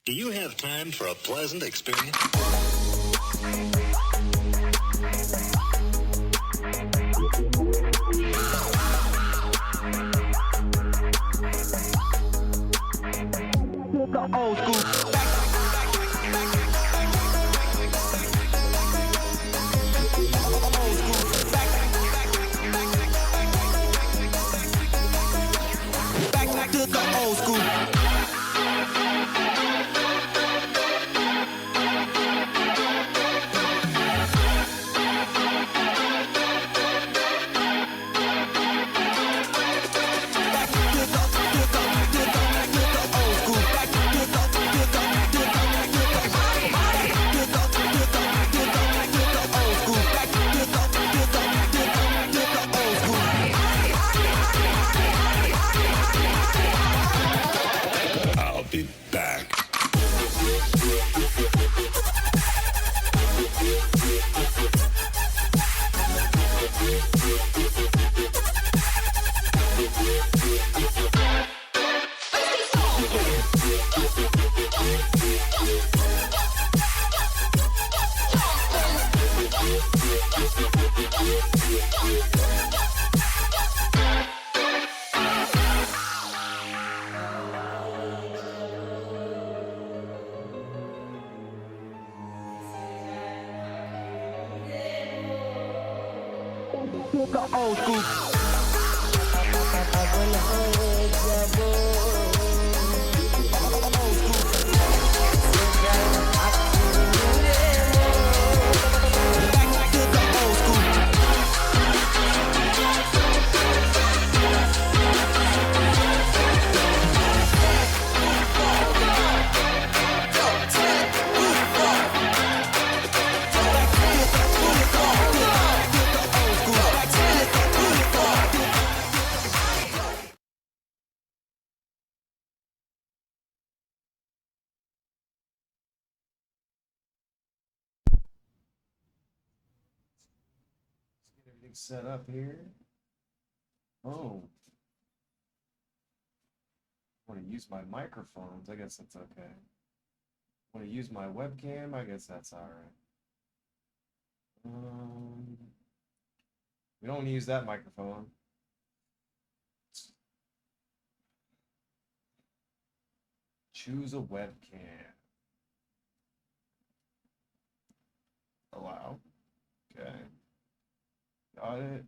Do you have time for a pleasant experience? Old school. Back to the old school. I'll be back. The old school. Get everything set up here. Oh. I want to use my microphones. I guess that's okay. I want to use my webcam. I guess that's all right. We don't want to use that microphone. Choose a webcam. Allow. Okay. Got it.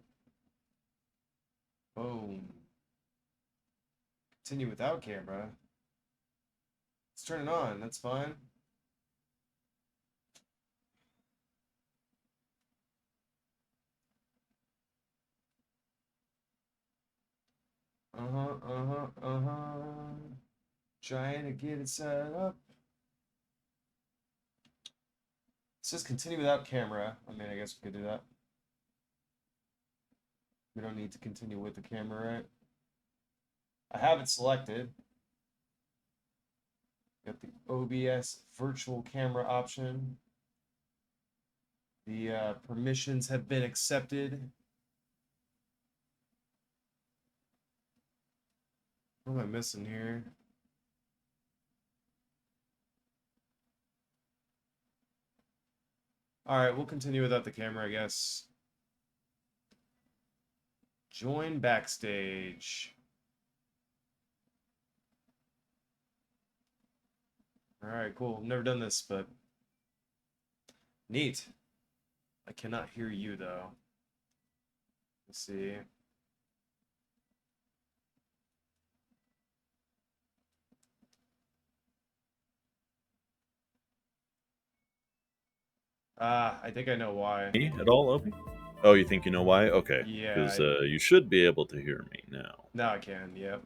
Boom. Continue without camera. Let's turn it on. That's fine. Trying to get it set up. It says continue without camera. I mean, I guess we could do that. We don't need to continue with the camera, right? I have it selected. Got the OBS virtual camera option. The permissions have been accepted. What am I missing here? All right, we'll continue without the camera, I guess. Join backstage. All right, cool. Never done this, but neat. I cannot hear you though. Let's see. I think I know why. Me at all, Opie? Oh, you think you know why? Okay. Yeah, Because you should be able to hear me now. Now I can, yep.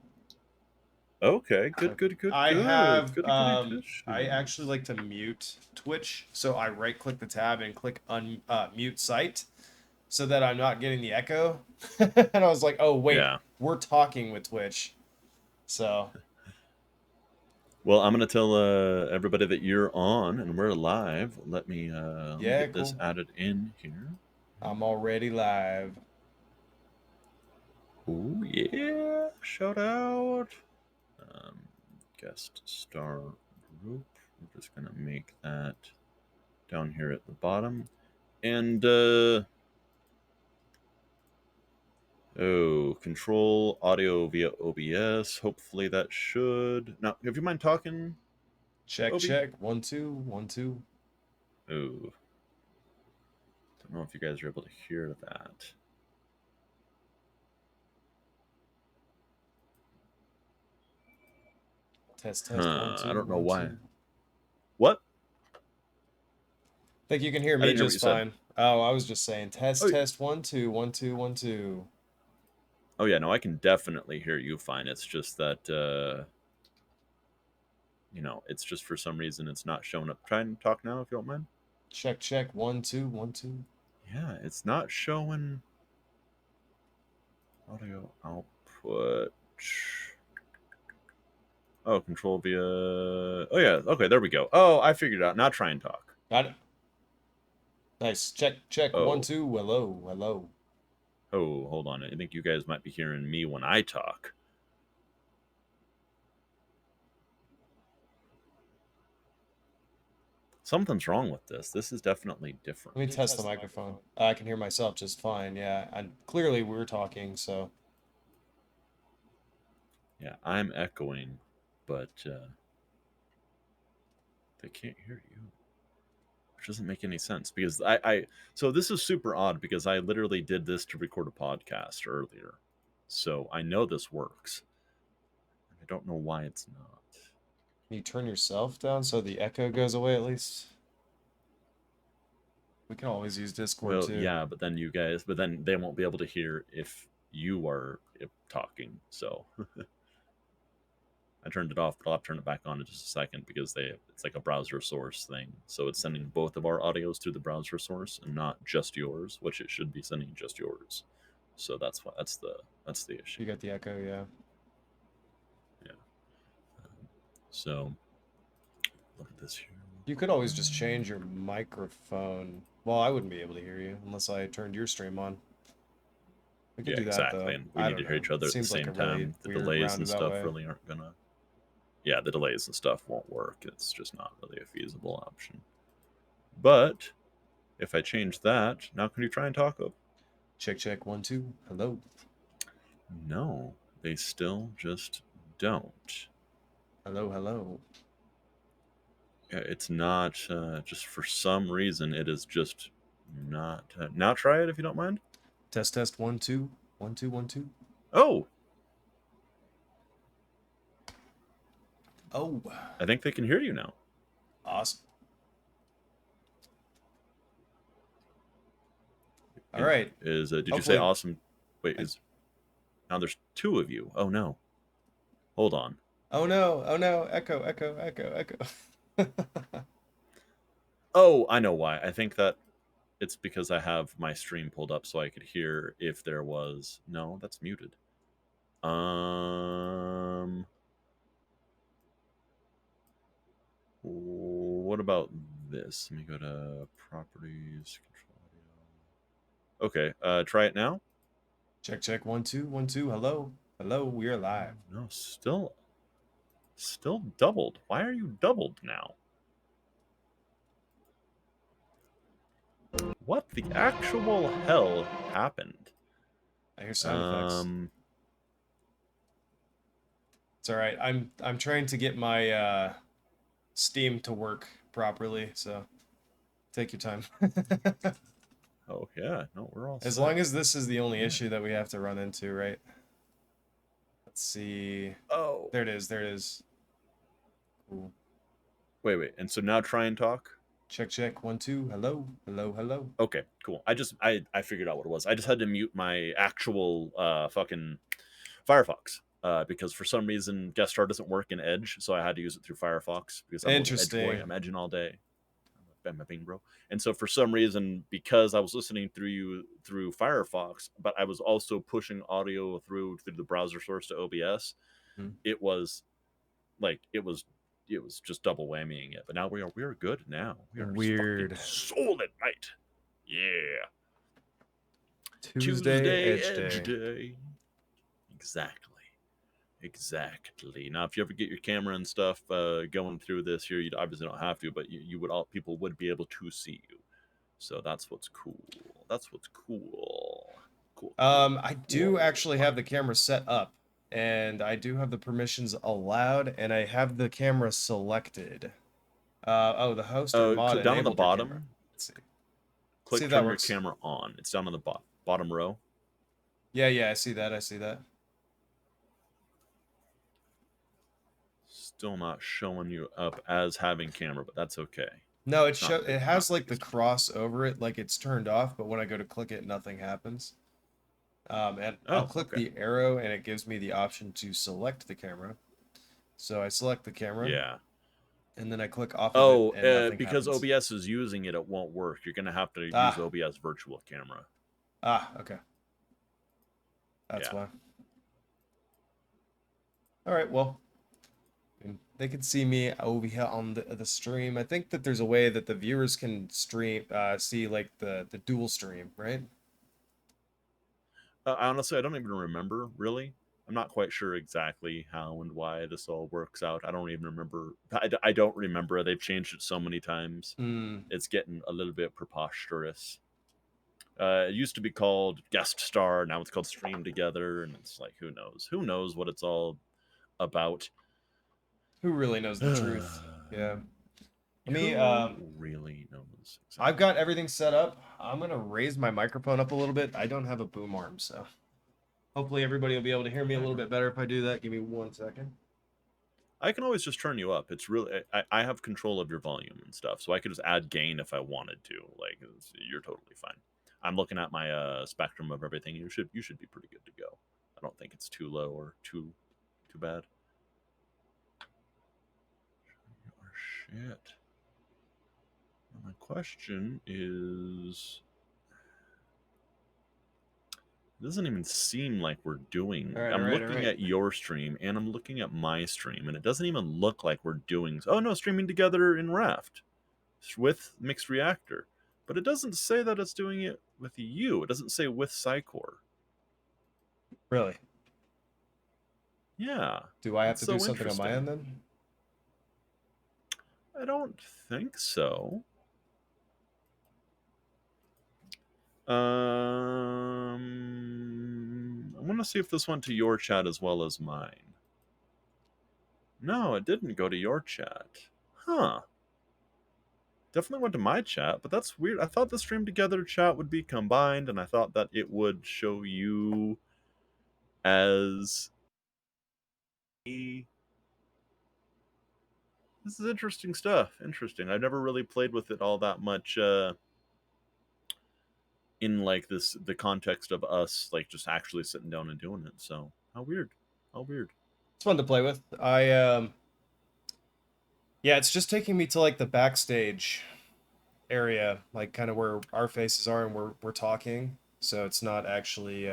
Okay, good. I have, Goody two-shoes. I actually like to mute Twitch, so I right-click the tab and click mute site, so that I'm not getting the echo. And I was like, oh wait, Yeah. we're talking with Twitch, so. Well, I'm gonna tell everybody that you're on and we're live. Let me get this Cool. added in here. I'm already live. Oh yeah! Shout out. Guest star group. I'm just gonna make that down here at the bottom. And control audio via OBS. Hopefully that should. Now, if you mind talking, Check, Obi? check. 1, 2, 1, 2. Oh, don't know if you guys are able to hear that. Test, test. 1, 2, I don't know 1, why. 2. What? Think you can hear I me didn't hear what just you said. fine. Oh, I was just saying test, Oh, test. 1, 2, 1, 2, 1, 2. oh yeah, no, I can definitely hear you fine. It's just that it's just for some reason it's not showing up. Try and talk now if you don't mind. Check, check. 1, 2, 1, 2. Yeah, it's not showing audio output. Oh, control via. Oh yeah, okay, there we go. Oh, I figured it out. Now try and talk. Got it. Nice. Check, check. 1, Oh, 2. Hello, hello. oh, hold on. I think you guys might be hearing me when I talk. Something's wrong with this. This is definitely different. Let me test the microphone. I can hear myself just fine. Yeah, and clearly we're talking, so. Yeah, I'm echoing, but they can't hear you, which doesn't make any sense because so this is super odd because I literally did this to record a podcast earlier, so I know this works. I don't know why it's not. Can you turn yourself down so the echo goes away at least? We can always use Discord Well, too. yeah, but then they won't be able to hear if you are talking. So I turned it off, but I'll have to turn it back on in just a second because it's like a browser source thing. So it's sending both of our audios through the browser source and not just yours, which it should be sending just yours. So that's why that's the issue. You got the echo, yeah. Yeah. So look at this here. You could always just change your microphone. Well, I wouldn't be able to hear you unless I turned your stream on. We could Yeah, do that exactly. though. And we I need don't to hear know. each other at the Seems like same a really time. The weird delays and roundabout stuff way. really aren't gonna. Yeah, the delays and stuff won't work. It's just not really a feasible option. But if I change that, now can you try and talk up? Check, check. 1, 2. Hello. No, they still just don't. Hello, hello. Yeah, it's not just for some reason. It is just not. Now try it if you don't mind. Test, test. 1, 2. 1, 2, 1, 2. Oh, Oh, I think they can hear you now. awesome. All right. Did you say Hopefully, awesome? Wait, now there's two of you. Oh no. Hold on. oh no, oh no, echo, echo, echo, echo. Oh, I know why. I think that it's because I have my stream pulled up so I could hear if there was. No, that's muted. What about this? Let me go to properties, control audio. Okay, try it now. Check, check. 1, 2, 1, 2. Hello, hello. We are live. No, still doubled. Why are you doubled now? What the actual hell happened? I hear sound effects. It's all right. I'm trying to get my Steam to work properly, so take your time. Oh yeah, no, we're all As set. long as this is the only Yeah. issue that we have to run into, right? Let's see. Oh, There it is. There it is. Cool. wait, and so now try and talk. Check, check. 1, 2. Hello, hello, hello. Okay, cool. I figured out what it was. I just had to mute my actual fucking Firefox because for some reason guest star doesn't work in Edge, so I had to use it through Firefox because I'm an Edge boy. Interesting. I'm edging all day. I'm a bing bro. And so for some reason, because I was listening through Firefox, but I was also pushing audio through the browser source to OBS, it was like it was just double whammying it. But now we are good now. We are Weird. solid, mate. Yeah. Tuesday, Edge Edge Day. Day. Exactly. Exactly. Now, if you ever get your camera and stuff going through this here, you obviously don't have to, but you would all people would be able to see you. So that's what's cool. That's what's cool. Cool. I do actually have the camera set up, and I do have the permissions allowed, and I have the camera selected. Oh, the host or mod Down on the enabled your camera. bottom, Let's see. click See if that turn your works. camera on. It's down on the bottom row. Yeah, I see that. I see that. Still not showing you up as having camera, but that's okay. No, Not it big- has not like the biggest deal. cross over it, like it's turned off, but when I go to click it, nothing happens. And I'll Oh, click okay. the arrow, and it gives me the option to select the camera. So I select the camera, Yeah. and then I click off of it, Oh, and nothing because happens. OBS is using it, it won't work. You're gonna have to use Ah, OBS virtual camera. okay. That's Yeah. why. All right, well, they can see me over here on the stream. I think that there's a way that the viewers can see like the dual stream, right? Honestly, I don't even remember really. I'm not quite sure exactly how and why this all works out. I don't even remember. I don't remember. They've changed it so many times. Hmm. It's getting a little bit preposterous. It used to be called guest star. Now it's called stream together, and it's like who knows? Who knows what it's all about? Who really knows the truth? Yeah. Let me Who really knows? I've Exactly. got everything set up. I'm gonna raise my microphone up a little bit. I don't have a boom arm, so hopefully everybody will be able to hear me a little bit better if I do that. Give me 1 second. I can always just turn you up. It's really I have control of your volume and stuff, so I could just add gain if I wanted to. Like you're totally fine. I'm looking at my spectrum of everything. You should be pretty good to go. I don't think it's too low or too bad. Oh, shit. My question is, it doesn't even seem like we're doing. All right, I'm all looking right. at your stream and I'm looking at my stream, and it doesn't even look like we're doing. Oh no, streaming together in Raft with Mixed Reactor, but it doesn't say that it's doing it with you. It doesn't say with Psycore. Really? Yeah, Do I have that's to do so something on my end interesting. then? I don't think so. I want to see if this went to your chat as well as mine. No, it didn't go to your chat. Huh. Definitely went to my chat, but that's weird. I thought the stream together chat would be combined, and I thought that it would show you as me. This is interesting stuff. Interesting. I've never really played with it all that much in like the context of us like just actually sitting down and doing it. So how weird. How weird. It's fun to play with. Yeah, it's just taking me to like the backstage area, like kind of where our faces are and we're talking. So it's not actually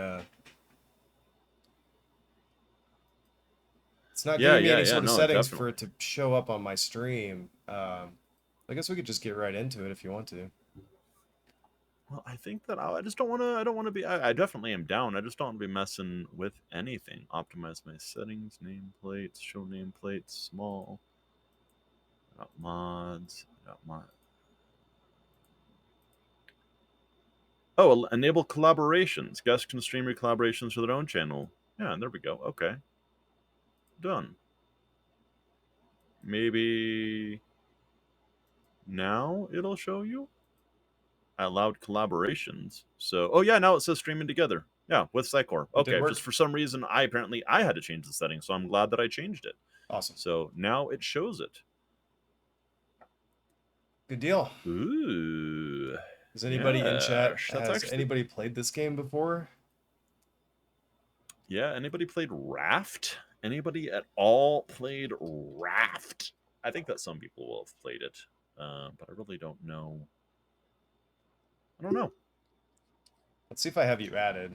it's not giving me any Yeah. sort of No, settings for definitely. it to show up on my stream. I guess we could just get right into it if you want to. Well, I think that I just don't want to. I don't want to be. I definitely am down. I just don't want to be messing with anything. Optimize my settings, nameplates, show nameplates, small. Got mods. Got mod. Oh, enable collaborations. Guests can stream your collaborations for their own channel. Yeah, there we go. Okay, done. Maybe now it'll show you. I allowed collaborations. So, oh yeah, now it says streaming together. Yeah, with Psycore. It did Okay, work. just for some reason, I had to change the setting, so I'm glad that I changed it. Awesome. So now it shows it. Good deal. Ooh. Does anybody in chat Yes, that's has actually. anybody played this game before? Yeah, anybody played Raft? Anybody at all played Raft? I think that some people will have played it, but I really don't know. I don't know. Let's see if I have you added.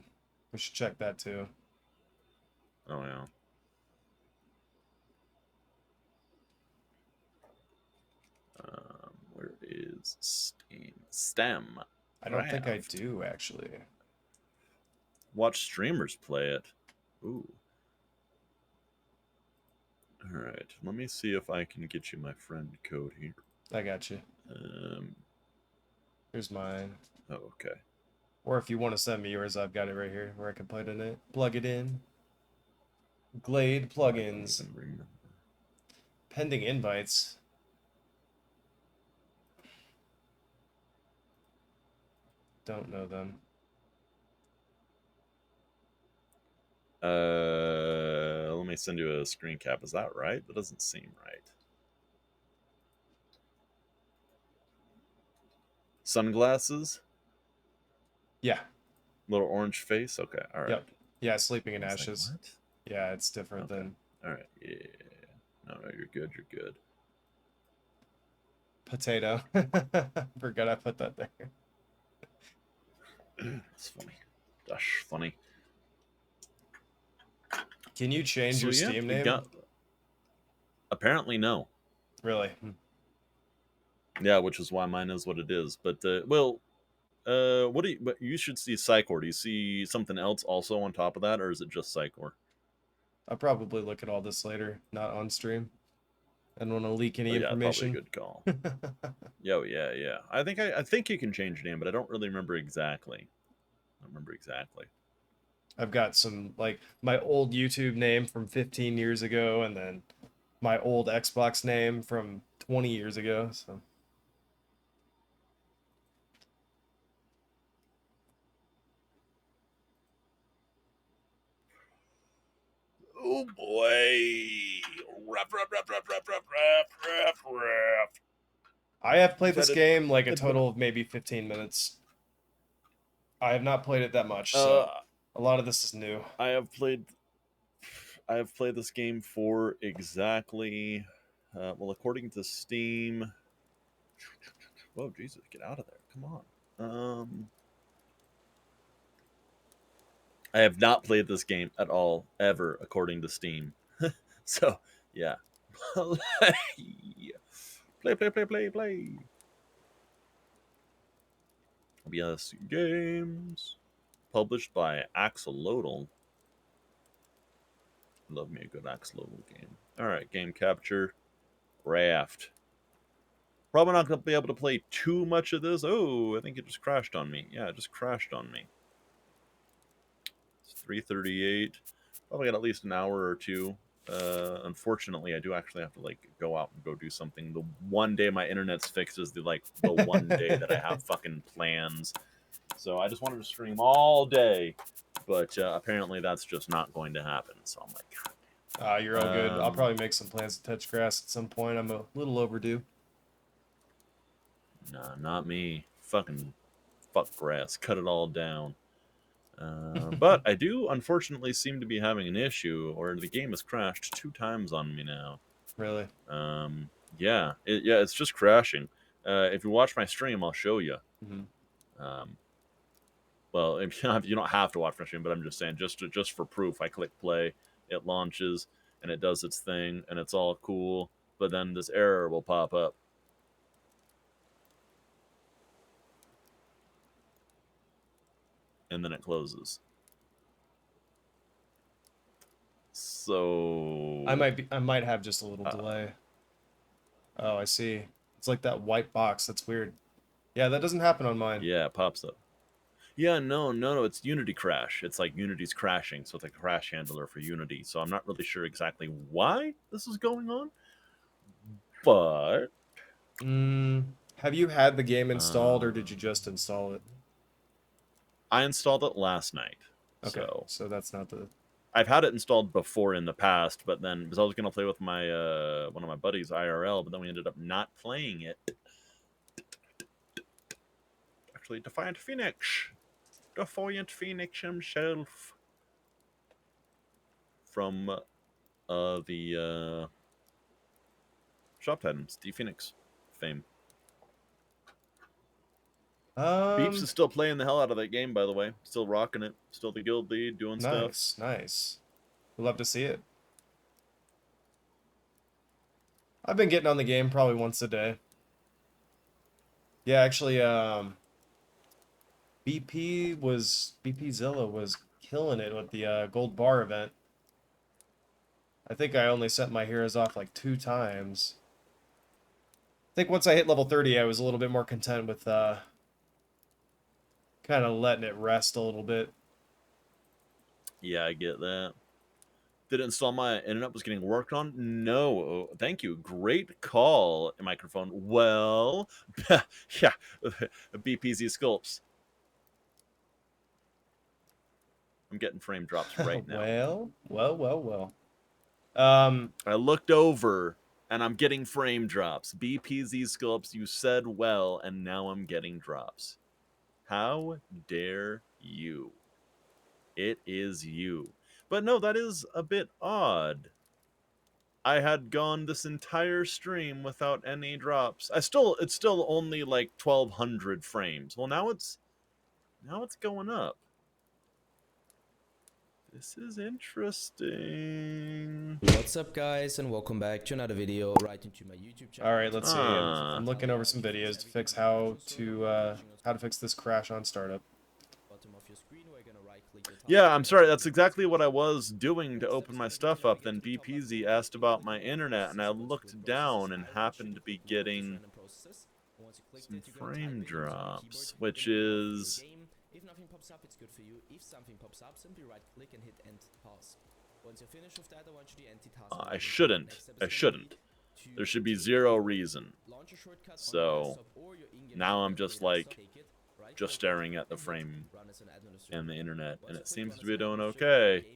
We should check that too. Oh yeah. Where is Steam? STEM. I don't think I Raft. do actually. Watch streamers play it. Ooh. All right. Let me see if I can get you my friend code here. I got you. Um. Here's mine. Oh, okay. Or if you want to send me yours, I've got it right here where I can plug it in. Plug it in. Glade I don't plugins. even remember. Pending invites. Don't know them. Let me send you a screen cap. Is that right? That doesn't seem right. Sunglasses? Yeah. Little orange face? Okay, all right. Yep. Yeah, Sleeping in I was like, Ashes. what? Yeah, it's different Okay. than All right. Yeah. No, you're good. You're good. potato. Forgot I put that there. It's funny. That's funny. Can you change So your yeah, Steam we name? got. Apparently, no. Really? Yeah, which is why mine is what it is. But what do you? But you should see Psychor. Do you see something else also on top of that, or is it just Psychor? I'll probably look at all this later, not on stream. I don't want to leak Oh any yeah, probably a information. good call. Yeah. I think you can change your name, but I don't really remember exactly. I don't remember exactly. I've got some, like, my old YouTube name from 15 years ago, and then my old Xbox name from 20 years ago. So Oh boy! Rap. I have played this Said it. game like a total of maybe 15 minutes. I have not played it that much, so a lot of this is new. I have played. I have played this game for exactly. Well, according to Steam. Whoa, Jesus! Get out of there! Come on. I have not played this game at all ever, according to Steam. So yeah. Play. OBS games. Published by Axolotl. Love me a good Axolotl game. Alright, game capture. Raft. Probably not going to be able to play too much of this. Oh, I think it just crashed on me. Yeah, it just crashed on me. It's 3:38. Probably got at least an hour or two. Unfortunately, I do actually have to like go out and go do something. The one day my internet's fixed is the one day that I have fucking plans. So I just wanted to stream all day, but apparently that's just not going to happen. So I'm like, You're all good. I'll probably make some plans to touch grass at some point. I'm a little overdue. nah, not me. Fucking fuck grass. Cut it all down. But I do unfortunately seem to be having an issue, or the game has crashed 2 times on me now. Really? Yeah, it's just crashing. If you watch my stream, I'll show you. Um, well, if you don't have to watch my stream, but I'm just saying, just for proof, I click play, it launches, and it does its thing, and it's all cool. But then this error will pop up. And then it closes. So I might have just a little delay. Oh, I see. It's like that white box. That's weird. Yeah, that doesn't happen on mine. yeah, it pops up. Yeah, no, it's Unity crash. It's like Unity's crashing, so it's like a crash handler for Unity. So I'm not really sure exactly why this is going on, but Have you had the game installed, or did you just install it? I installed it last night. Okay, so that's not the... I've had it installed before in the past, but then because I was gonna play with my one of my buddies IRL, but then we ended up not playing it. Actually, Defiant Phoenix himself from the Shop Titans, D Phoenix fame. Beeps is still playing the hell out of that game, by the way. Still rocking it. Still the guild lead, doing stuff. Nice. We'd love to see it. I've been getting on the game probably once a day. Yeah, actually, BP Zilla was killing it with the gold bar event. I think I only set my heroes off like 2 times. I think once I hit level 30, I was a little bit more content with kind of letting it rest a little bit. Yeah, I get that. Did it install my internet was getting worked on? No. Oh, thank you. Great call, microphone. Well, yeah, BPZ Sculpts. I'm getting frame drops right now. Well. I looked over and I'm getting frame drops. BPZ Sculpts, you said well, and now I'm getting drops. How dare you? It is you. But no, that is a bit odd. I had gone this entire stream without any drops. It's still only like 1200 frames. Well, now it's going up. This is interesting. What's up, guys, and welcome back to another video right into my YouTube channel. all right, let's see. I'm looking over some videos to fix how to fix this crash on startup. Yeah, I'm sorry. That's exactly what I was doing to open my stuff up. Then BPZ asked about my internet, and I looked down and happened to be getting some frame drops, which is... If nothing pops up, it's good for you. If something pops up, simply right click and hit end pause. Once you're finished with that, I want you to empty task. I shouldn't. There should be zero reason. So now I'm just like just staring at the frame and the internet, and it seems to be doing okay.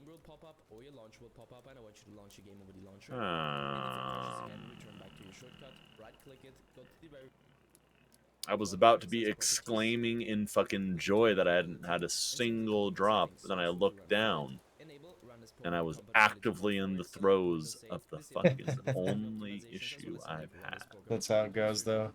I was about to be exclaiming in fucking joy that I hadn't had a single drop, but then I looked down, and I was actively in the throes of the fucking only issue I've had. That's how it goes, though.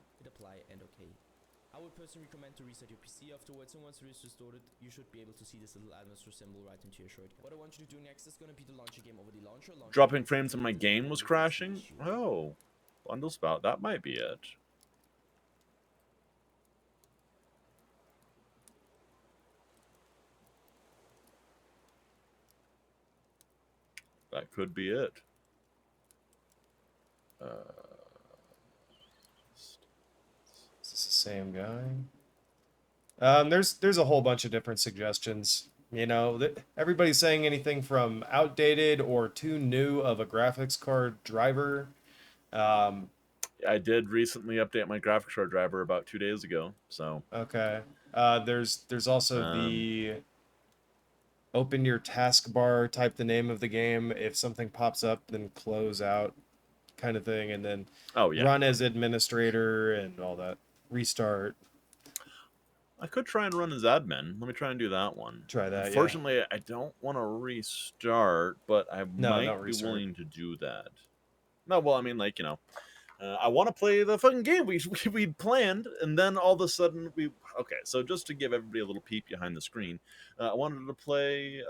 I would personally recommend to reset your PC afterwards, and once it is restored, you should be able to see this little administrator symbol right into your shortcut. What I want you to do next is going to be the launcher game over the launcher. Dropping frames and my game was crashing? Oh, bundle spout, that might be it. That could be it. Is this the same guy? There's a whole bunch of different suggestions. You know, everybody's saying anything from outdated or too new of a graphics card driver. I did recently update my graphics card driver about 2 days ago, so... Okay. There's also the... Open your taskbar, type the name of the game. If something pops up, then close out kind of thing. And then run as administrator and all that. Restart. I could try and run as admin. Let me try and do that one. Try that, Unfortunately, I don't want to restart, but I might be willing to do that. No, well, I mean, like, you know, I want to play the fucking game we'd planned, and then all of a sudden okay, so just to give everybody a little peek behind the screen, I wanted to play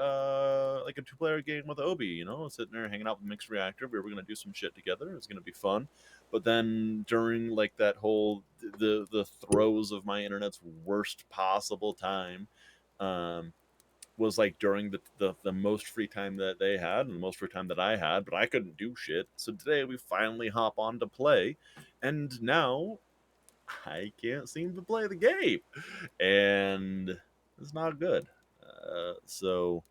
like a 2-player game with Obi, you know, sitting there hanging out with Mixed Reactor. We were going to do some shit together. It was going to be fun. But then during like that whole the throes of my internet's worst possible time, was like during the most free time that they had and the most free time that I had, but I couldn't do shit. So today we finally hop on to play, and now I can't seem to play the game, and it's not good. So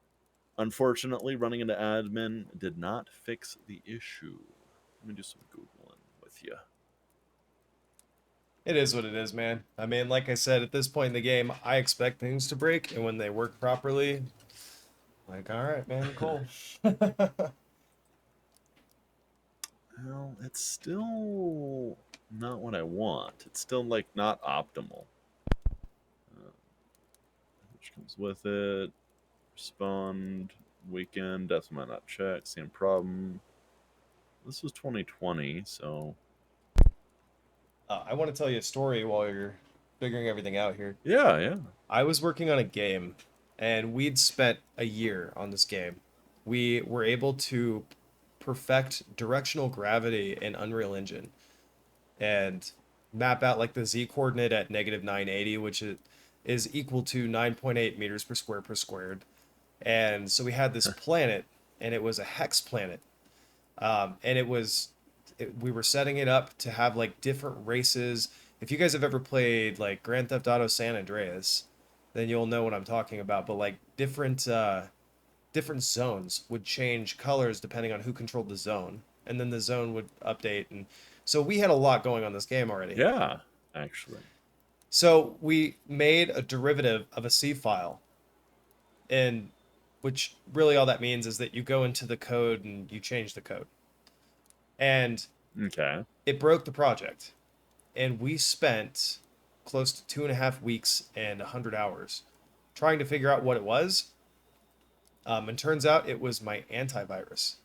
unfortunately, running into admin did not fix the issue. Let me do some Googling with you. It is what it is, man. I mean, like I said, at this point in the game, I expect things to break, and when they work properly, like, all right, man, cool. Well, it's still not what I want. It's still, like, not optimal. Which comes with it. Respond. Weekend. That's might not check. Same problem. This was 2020, so... I want to tell you a story while you're figuring everything out here. Yeah. I was working on a game, and we'd spent a year on this game. We were able to perfect directional gravity in Unreal Engine and map out like the z-coordinate at -980, which is equal to 9.8 meters per square per squared. And so we had this planet, and it was a hex planet. And we were setting it up to have like different races. If you guys have ever played like Grand Theft Auto San Andreas, then you'll know what I'm talking about. But like different zones would change colors depending on who controlled the zone, and then the zone would update. And so we had a lot going on this game already. Yeah, actually. So we made a derivative of a C file, and which really all that means is that you go into the code and you change the code. And Okay. it broke the project. And we spent close to 2.5 weeks and 100 hours trying to figure out what it was. And turns out it was my antivirus.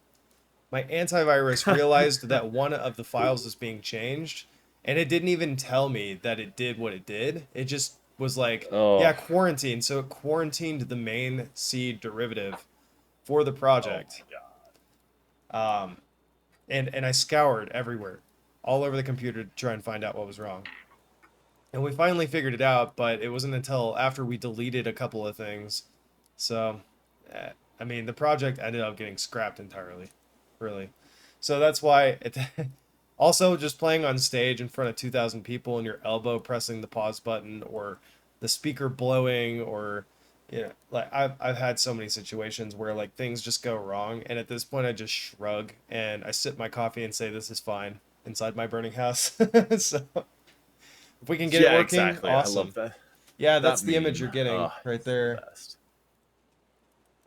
My antivirus realized that one of the files was being changed, and it didn't even tell me that it did what it did. It just was like, yeah, Oh, quarantine. So it quarantined the main C derivative for the oh project. my god. And I scoured everywhere, all over the computer to try and find out what was wrong. And we finally figured it out, but it wasn't until after we deleted a couple of things. So, I mean, the project ended up getting scrapped entirely, really. So that's why it. Also, just playing on stage in front of 2,000 people and your elbow pressing the pause button, or the speaker blowing, or like I've had so many situations where like things just go wrong, and at this point I just shrug and I sip my coffee and say this is fine inside my burning house. So if we can get it Yeah, working, exactly. I love awesome. that. Yeah, that's That the image meme. you're getting Oh, right it's the there. best.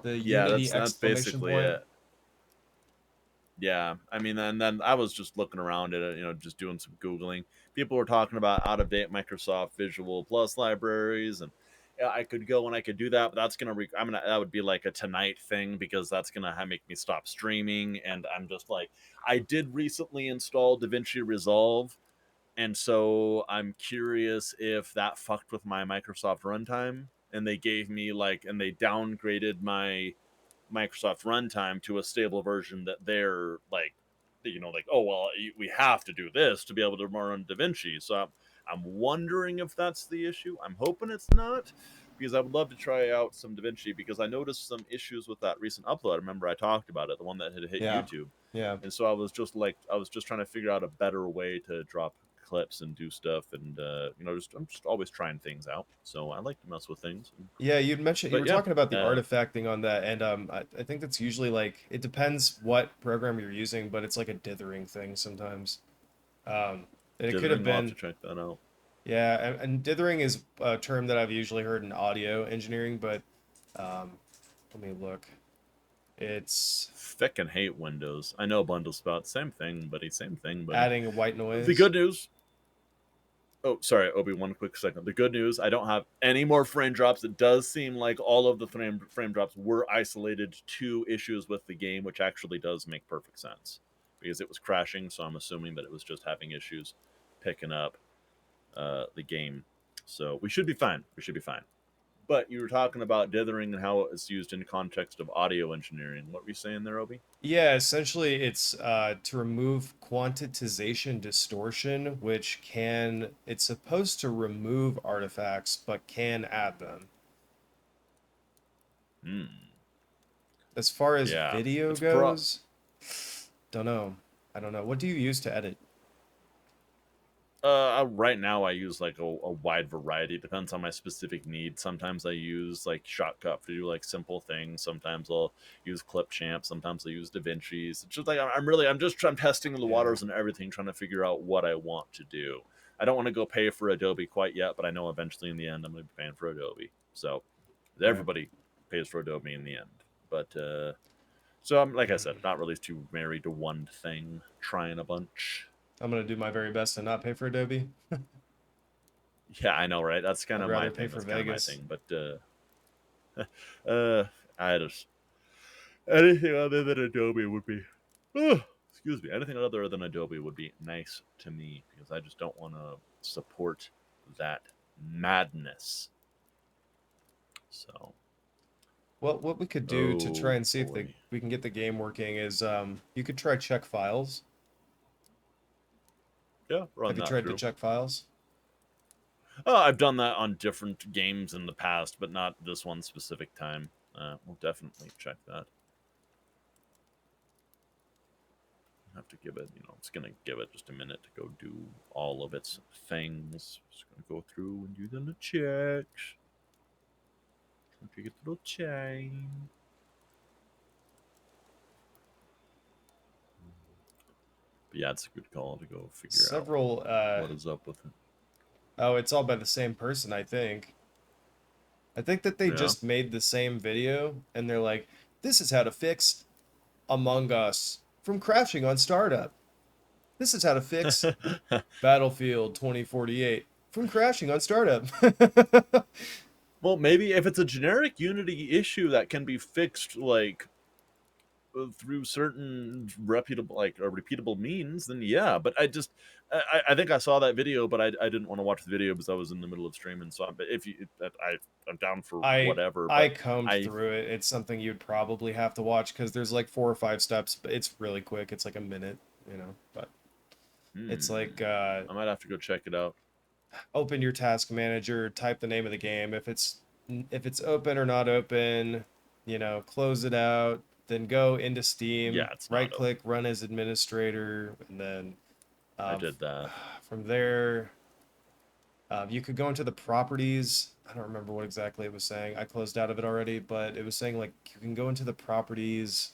The Yeah, Unity that's exclamation basically point. it. Yeah, I mean, and then I was just looking around at it, just doing some googling. People were talking about out of date Microsoft Visual Plus libraries, and yeah, I could go and I could do that, but that's gonna. That would be like a tonight thing because that's gonna make me stop streaming, and I'm just like, I did recently install DaVinci Resolve, and so I'm curious if that fucked with my Microsoft runtime, and they gave me and they downgraded my Microsoft runtime to a stable version that they're like, oh well, we have to do this to be able to run DaVinci. So I'm wondering if that's the issue. I'm hoping it's not, because I would love to try out some DaVinci because I noticed some issues with that recent upload. I remember I talked about it, the one that had hit Yeah, YouTube, yeah. and so I was just trying to figure out a better way to drop clips and do stuff, and I'm just always trying things out. So I like to mess with things. Yeah, you But were yeah, talking about the artifacting on that, and I think that's usually like it depends what program you're using, but it's like a dithering thing sometimes. And it could have dithering. I'll have to been, check that out. yeah, and dithering is a term that I've usually heard in audio engineering, but um, let me look. It's Frickin' hate Windows. I know bundle spout, same thing, buddy, same thing, buddy. adding white The noise. good news. Oh, sorry, Obi. One quick second. The good news: I don't have any more frame drops. It does seem like all of the frame drops were isolated to issues with the game, which actually does make perfect sense because it was crashing. So I'm assuming that it was just having issues picking up the game. So we should be fine. We should be fine. But you were talking about dithering and how it's used in the context of audio engineering. What were you saying there, Obi? Yeah, essentially it's to remove quantization distortion, which it's supposed to remove artifacts, but can add them. Hmm. As far as Yeah, video it's pro. goes, don't know. I don't know. What do you use to edit? Right now I use like a wide variety. Depends on my specific need. Sometimes I use like Shotcut to do like simple things. Sometimes I'll use Clipchamp. Sometimes I use DaVinci's. It's just like I'm testing the Yeah, waters and everything, trying to figure out what I want to do. I don't want to go pay for Adobe quite yet, but I know eventually in the end I'm going to be paying for Adobe. So right. everybody pays for Adobe in the end. But so I'm like I said, not really too married to one thing. Trying a bunch. I'm gonna do my very best to not pay for Adobe. Yeah, I know, right? That's kind I'd of my rather pay thing. for That's kind of my Vegas. thing. But uh, I just anything other than Adobe would be, excuse me, anything other than Adobe would be nice to me because I just don't want to support that madness. So, Well, what we could do to try oh and see if boy, we can get the game working is you could try check files. yeah, Have run you that tried to through. check files? I've done that on different games in the past, but not this one specific time. We'll definitely check that. have to give it, it's gonna give it just a minute to go do all of its things. Just gonna go through and do the little checks. Configure the little chain. But yeah, it's a good call to go figure Several, out what is up with it. oh, it's all by the same person, I think. I think that they Yeah. just made the same video and they're like, this is how to fix Among Us from crashing on startup. This is how to fix Battlefield 2048 from crashing on startup. Well, maybe if it's a generic Unity issue that can be fixed, like through certain reputable, like or repeatable means, then yeah. But I think I saw that video, but I didn't want to watch the video because I was in the middle of streaming. So, but if you, I'm down for whatever. I But combed through it. It's something you'd probably have to watch because there's like 4 or 5 steps, but it's really quick. It's like a minute, but it's like I might have to go check it out. open your task manager, type the name of the game. If it's open or not open, close it out, then go into Steam, Yeah, it's not right click, run as administrator, and then I did that. from there, you could go into the properties. I don't remember what exactly it was saying. I closed out of it already, but it was saying like you can go into the properties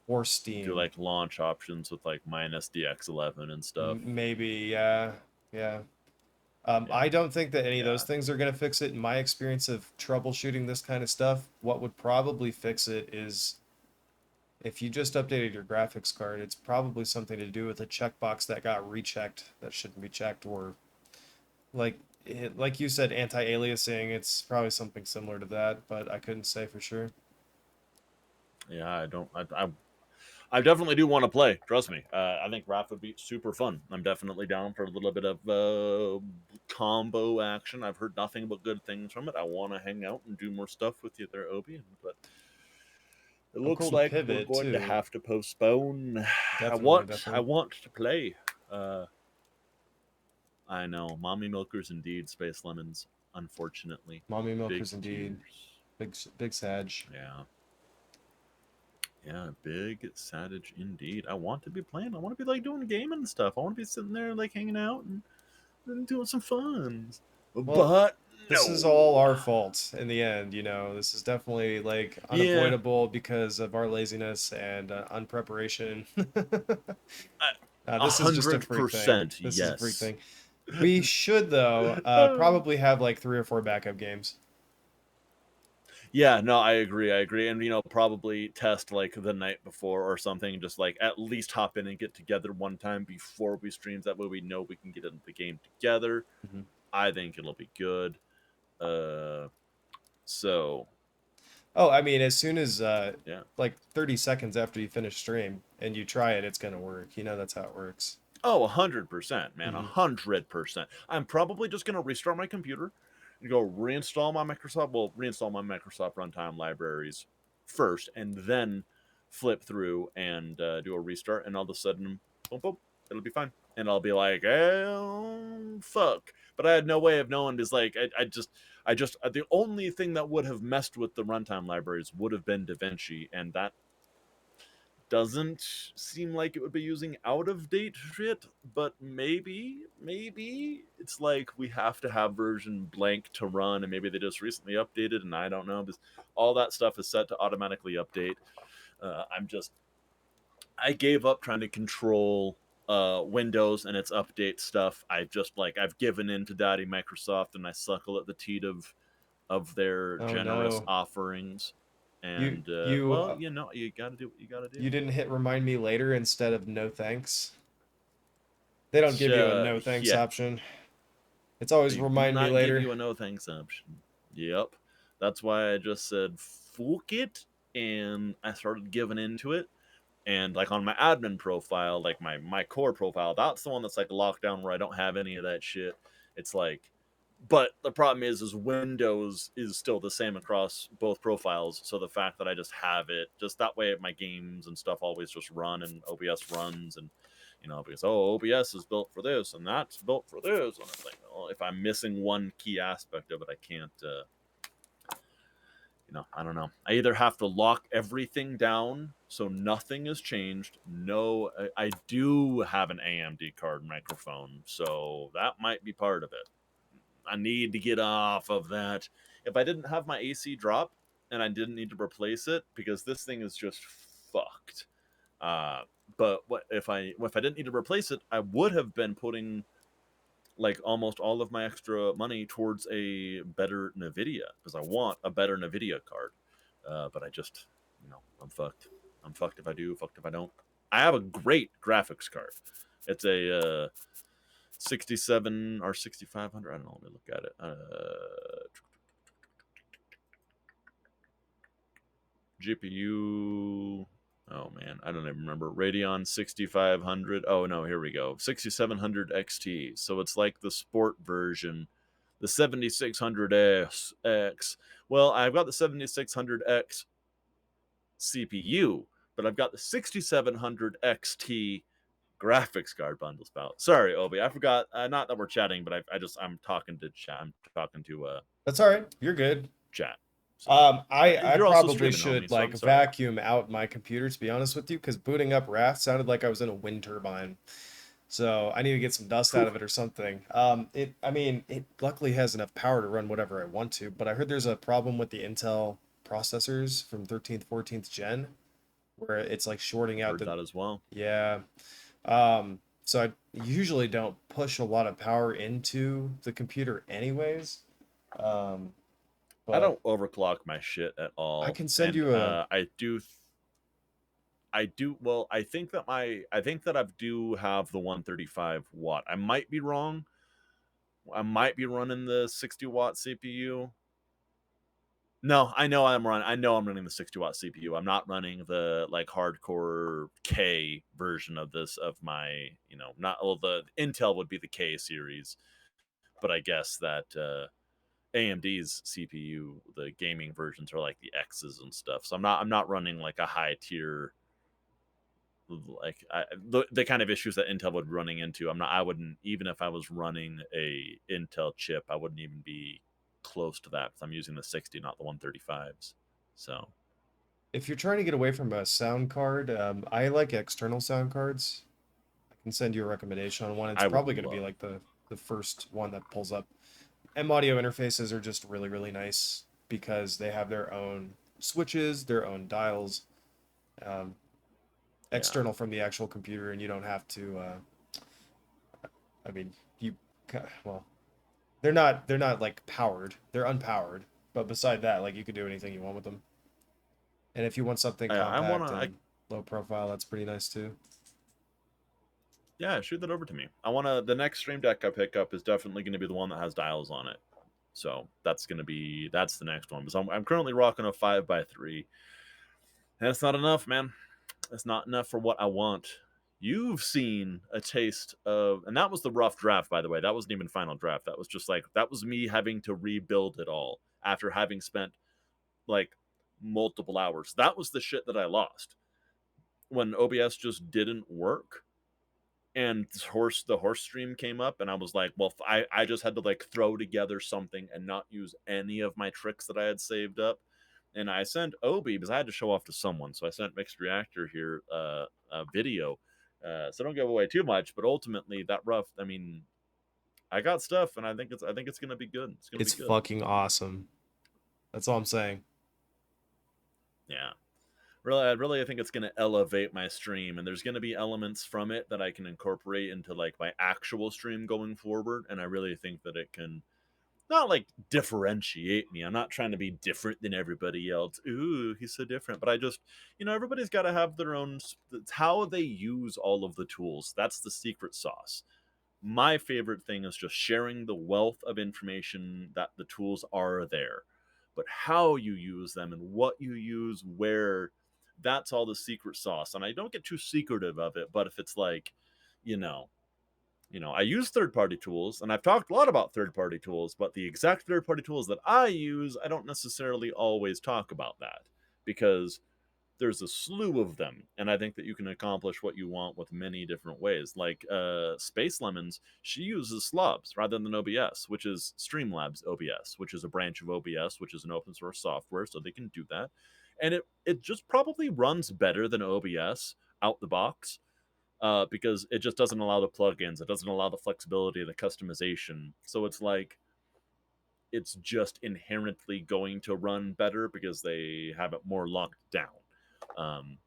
for Steam. Do like launch options with like minus DX11 and stuff. Maybe, yeah. I don't think that any of those Yeah. things are going to fix it. In my experience of troubleshooting this kind of stuff, what would probably fix it is if you just updated your graphics card, it's probably something to do with a checkbox that got rechecked that shouldn't be checked, or like you said, anti-aliasing. It's probably something similar to that, but I couldn't say for sure. Yeah, I definitely do want to play. Trust me. I think Raph would be super fun. I'm definitely down for a little bit of combo action. I've heard nothing but good things from it. I want to hang out and do more stuff with you there, Obi. But it looks cool to like we're pivot, going to too. have to postpone. I Definitely. want to play. I know, mommy milkers indeed, space lemons. Unfortunately, Mommy Big milkers indeed. tears. Big Sag. Yeah. Yeah, big savage indeed. I want to be playing. I want to be like doing gaming and stuff. I want to be sitting there like hanging out and doing some fun. But this no. is all our fault in the end, This is definitely like Yeah. unavoidable because of our laziness and unpreparation. This is just a freak thing. 100% This is a freak yes. thing. We should though probably have like 3 or 4 backup games. Yeah, no, I agree. And probably test like the night before or something, just like at least hop in and get together one time before we stream. That way we know we can get into the game together. Mhm. I think it'll be good. So Oh, I mean, as soon as yeah. like 30 seconds after you finish stream and you try it, it's gonna work. That's how it works. Oh, 100%, man. Mhm. 100%. I'm probably just going to restart my computer and go reinstall my Microsoft runtime libraries first, and then flip through and do a restart, and all of a sudden, boom, boom, it'll be fine. And I'll be like, oh, fuck. But I had no way of knowing because, like, the only thing that would have messed with the runtime libraries would have been DaVinci, and that doesn't seem like it would be using out of date shit, but maybe it's like we have to have version blank to run, and maybe they just recently updated, and I don't know, because all that stuff is set to automatically update. I gave up trying to control Windows and its update stuff. I've given in to Daddy Microsoft, and I suckle at the teat of their generous offerings. And well, you gotta do what you gotta do. You didn't hit remind me later instead of no thanks. They don't give you a no thanks option. It's always They remind do me not later. give you a no thanks option. Yep, that's why I just said fuck it, and I started giving into it. And like on my admin profile, like my core profile, that's the one that's like locked down where I don't have any of that shit. It's like, but the problem is Windows is still the same across both profiles. So the fact that I just have it, just that way, my games and stuff always just run, and OBS runs, and because OBS is built for this and that's built for this, and it's like, well, if I'm missing one key aspect of it, I I don't know. I either have to lock everything down so nothing has changed. No, I do have an AMD card microphone, so that might be part of it. I need to get off of that. If I didn't have my AC drop and I didn't need to replace it, because this thing is just fucked. But if I didn't need to replace it, I would have been putting like almost all of my extra money towards a better Nvidia because I want a better Nvidia card. But I just, I'm fucked. I'm fucked if I do, fucked if I don't. I have a great graphics card. It's a 67 or 6500. I don't know. Let me look at it. GPU. Oh man, I don't even remember. Radeon 6500. Oh no, here we go. 6700 XT. So it's like the sport version, the 7600X. Well, I've got the 7600X CPU, but I've got the 6700 XT graphics card bundle spout. Sorry, Obi, I forgot. Not that we're chatting, but I'm talking to chat. I'm talking to That's all right. You're good. chat. So, I you're also probably streaming, should homie, so I'm like sorry. vacuum out my computer to be honest with you, because booting up Raft sounded like I was in a wind turbine. So I need to get some dust out of it or something. I mean, it luckily has enough power to run whatever I want to, but I heard there's a problem with the Intel processors from 13th, 14th gen, where it's like shorting out Heard that as well. yeah. So I usually don't push a lot of power into the computer anyways. Um, I but don't overclock my shit at all. I can send And, you a I do. Well, I think that I do have the 135 watt. I might be wrong. I might be running the 60-watt CPU. No, I know I'm running the 60-watt CPU. I'm not running the like hardcore K version of this of my, not well the Intel would be the K series, but I guess that AMD's CPU, the gaming versions are like the X's and stuff. So I'm not running like a high tier like the kind of issues that Intel would be running into. I wouldn't, even if I was running a Intel chip, I wouldn't even be close to that because I'm using the 60, not the 135s. So if you're trying to get away from a sound card, I like external sound cards. I can send you a recommendation on one. It's I would probably going to be love. like the first one that pulls up. M audio interfaces are just really really nice because they have their own switches, their own dials, um, Yeah, external from the actual computer, and you don't have to. I mean, well, they're not like powered. They're unpowered. But beside that, like you can do anything you want with them. And if you want something I want compact to. and low profile, that's pretty nice too. Yeah, shoot that over to me. I want to. The next stream deck I pick up is definitely going to be the one that has dials on it. So that's the next one. Because I'm currently rocking a 5x3, and it's not enough, man. It's not enough for what I want. You've seen a taste of, and that was the rough draft, by the way. That wasn't even final draft. That was just like, that was me having to rebuild it all after having spent like multiple hours. That was the shit that I lost when OBS just didn't work. And the horse stream came up, and I was like, well, I just had to like throw together something and not use any of my tricks that I had saved up. And I sent Obi because I had to show off to someone. So I sent Mixed Reactor here a video. So don't give away too much, but ultimately that rough. I mean, I got stuff, and I think it's gonna be good. It's gonna It's be good. fucking awesome. That's all I'm saying. Yeah. I think it's going to elevate my stream, and there's going to be elements from it that I can incorporate into like my actual stream going forward. And I really think that it can not like differentiate me. I'm not trying to be different than everybody else. Ooh, he's so different. But I just, everybody's got to have their own. It's how they use all of the tools. That's the secret sauce. My favorite thing is just sharing the wealth of information that the tools are there, but how you use them and what you use where, that's all the secret sauce. And I don't get too secretive of it, but if it's like, you know I use third-party tools, and I've talked a lot about third-party tools, but the exact third-party tools that I use, I don't necessarily always talk about that, because there's a slew of them, and I think that you can accomplish what you want with many different ways. Like Space Lemons, she uses slobs rather than OBS, which is Streamlabs OBS, which is a branch of OBS, which is an open source software, so they can do that. And it just probably runs better than OBS out the box, because it just doesn't allow the plugins, it doesn't allow the flexibility, the customization. So it's like it's just inherently going to run better because they have it more locked down. Um,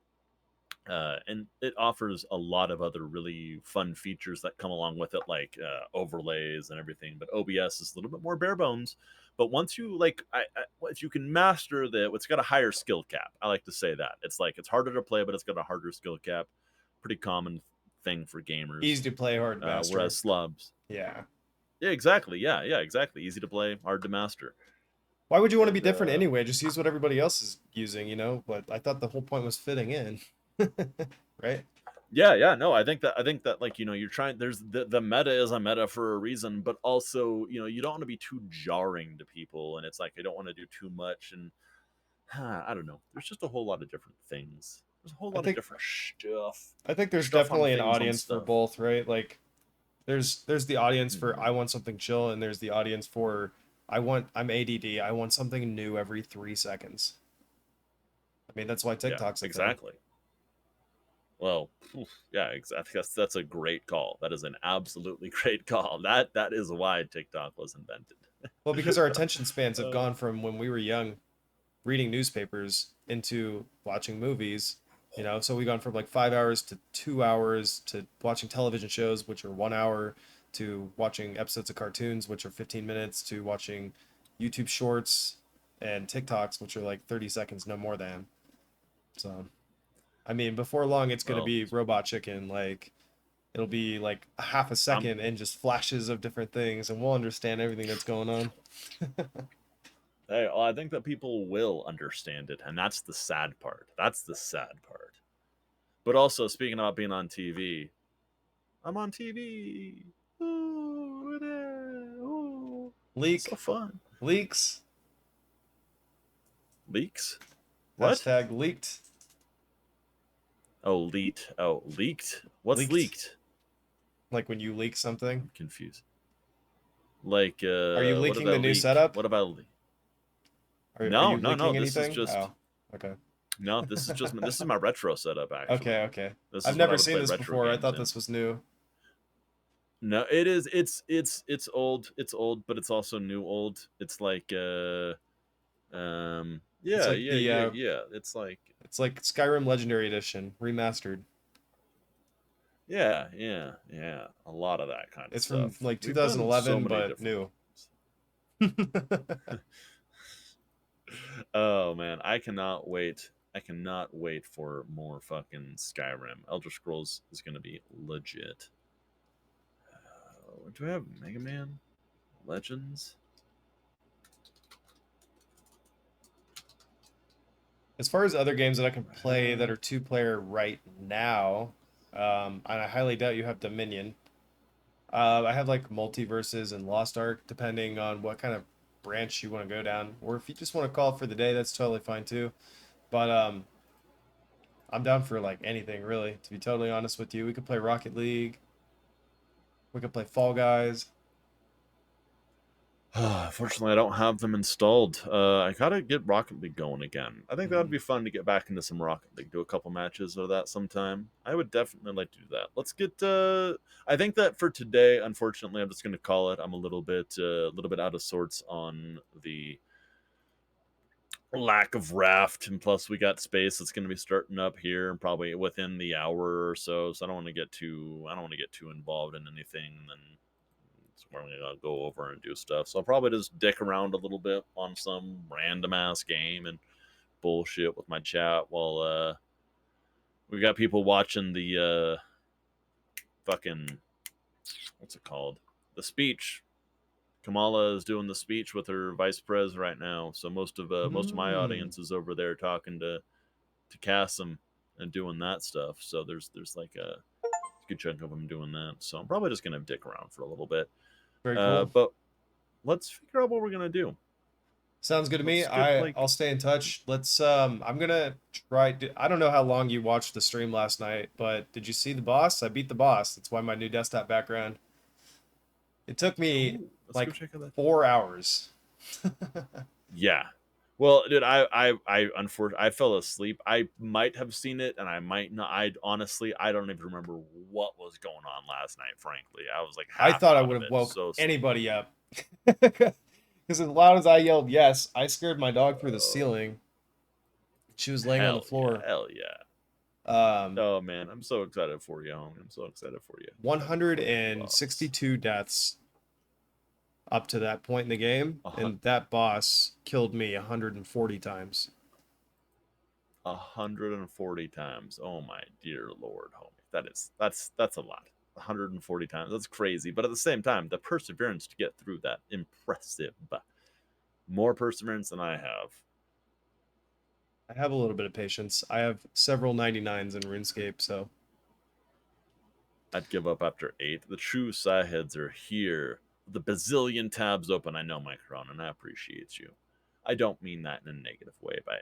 and it offers a lot of other really fun features that come along with it, like overlays and everything. But OBS is a little bit more bare bones. But once you if you can master it's got a higher skill cap. I like to say that it's like it's harder to play, but it's got a harder skill cap. Pretty common thing for gamers. Easy to play, hard to master. Whereas slubs, Yeah. yeah, exactly, yeah, exactly. Easy to play, hard to master. Why would you want to be different anyway? Just use what everybody else is using, you know? But I thought the whole point was fitting in. Right? Yeah, no, I think that like, you're trying, there's the meta is a meta for a reason, but also, you don't want to be too jarring to people, and it's like I don't want to do too much, and I don't know. There's just a whole lot of different things. There's a whole lot of different stuff. I think there's Stuff on definitely an things on audience for stuff. both, right? Like there's the audience for I want something chill, and there's the audience for I'm ADD. I want something new every 3 seconds. I mean, that's why TikTok's Yeah, exactly. Well, yeah, exactly. That's a great call. That is an absolutely great call. That is why TikTok was invented. Well, because our attention spans have gone from when we were young, reading newspapers, into watching movies. You know, so we've gone from like 5 hours to 2 hours to watching television shows, which are 1 hour, to watching episodes of cartoons, which are 15 minutes, to watching YouTube shorts and TikToks, which are like 30 seconds, no more than. So, I mean, before long, it's going to be Robot Chicken. Like, it'll be like a half a second and just flashes of different things, and we'll understand everything that's going on. Hey, well, I think that people will understand it, and that's the sad part. That's the sad part. But also, speaking about being on TV, I'm on TV. Ooh, ooh. Leak. So fun. Leaks. Leaks? What? Hashtag leaked. Oh, leaked. Oh, leaked? What's leaked? Like when you leak something? I'm confused. Like, are you leaking the new setup? What about leak? No. This is just. Oh, okay. No, this is just this is my retro setup actually. Okay. This I've never seen this before. I thought this was new. No, it is. It's old. It's old, but it's also new old. It's like yeah, yeah. It's like Skyrim Legendary Edition remastered. Yeah. A lot of that kind of it's stuff. It's from like 2011, but new. Oh man, I cannot wait for more fucking Skyrim. Elder Scrolls is gonna be legit. Do we have Mega Man Legends? As far as other games that I can play that are 2-player right now, and I highly doubt you have Dominion. I have like Multiverses and Lost Ark, depending on what kind of branch you want to go down, or if you just want to call it for the day, that's totally fine too. But I'm down for like anything really, to be totally honest with you. We could play Rocket League, we could play Fall Guys. Fortunately, I don't have them installed. I gotta get Rocket League going again. I think that would be fun to get back into some Rocket League, do a couple matches of that sometime. I would definitely like to do that. Let's get. I think that for today, unfortunately, I'm just gonna call it. I'm a little bit out of sorts on the lack of raft, and plus we got space that's going to be starting up here probably within the hour or so. So I don't want to get too involved in anything. And then we're going to go over and do stuff. So I'll probably just dick around a little bit on some random ass game and bullshit with my chat while we got people watching the fucking, what's it called? The speech. Kamala is doing the speech with her vice pres right now, so most of my audience is over there talking to Cassim and doing that stuff. So there's like a good chunk of them doing that. So I'm probably just gonna dick around for a little bit. Very cool. But let's figure out what we're gonna do. Sounds good to me. Let's get like I'll stay in touch. Let's I'm gonna try. I don't know how long you watched the stream last night, but did you see the boss? I beat the boss. That's why my new desktop background. It took me Ooh, let's go like check out that. 4 hours. Yeah. Well, dude, unfortunately I fell asleep. I might have seen it, and I might not. I honestly, I don't even remember what was going on last night. Frankly, I was like I half thought I out would of have it. woke So sleepy. anybody up. Because as loud as I yelled yes, I scared my dog through the Oh, ceiling. She was laying on the hell yeah, floor. hell yeah. Um, Oh man, I'm so excited for you, homie. I'm so excited for you. That boss. 162 deaths up to that point in the game, A hun- and that boss killed me 140 times. 140 times. Oh my dear lord, homie. That's a lot. 140 times. That's crazy. But at the same time, the perseverance to get through that, impressive. More perseverance than I have. I have a little bit of patience. I have several 99s in RuneScape, so I'd give up after 8. The true Psyheads are here. The bazillion tabs open. I know, Micron, and I appreciate you. I don't mean that in a negative way by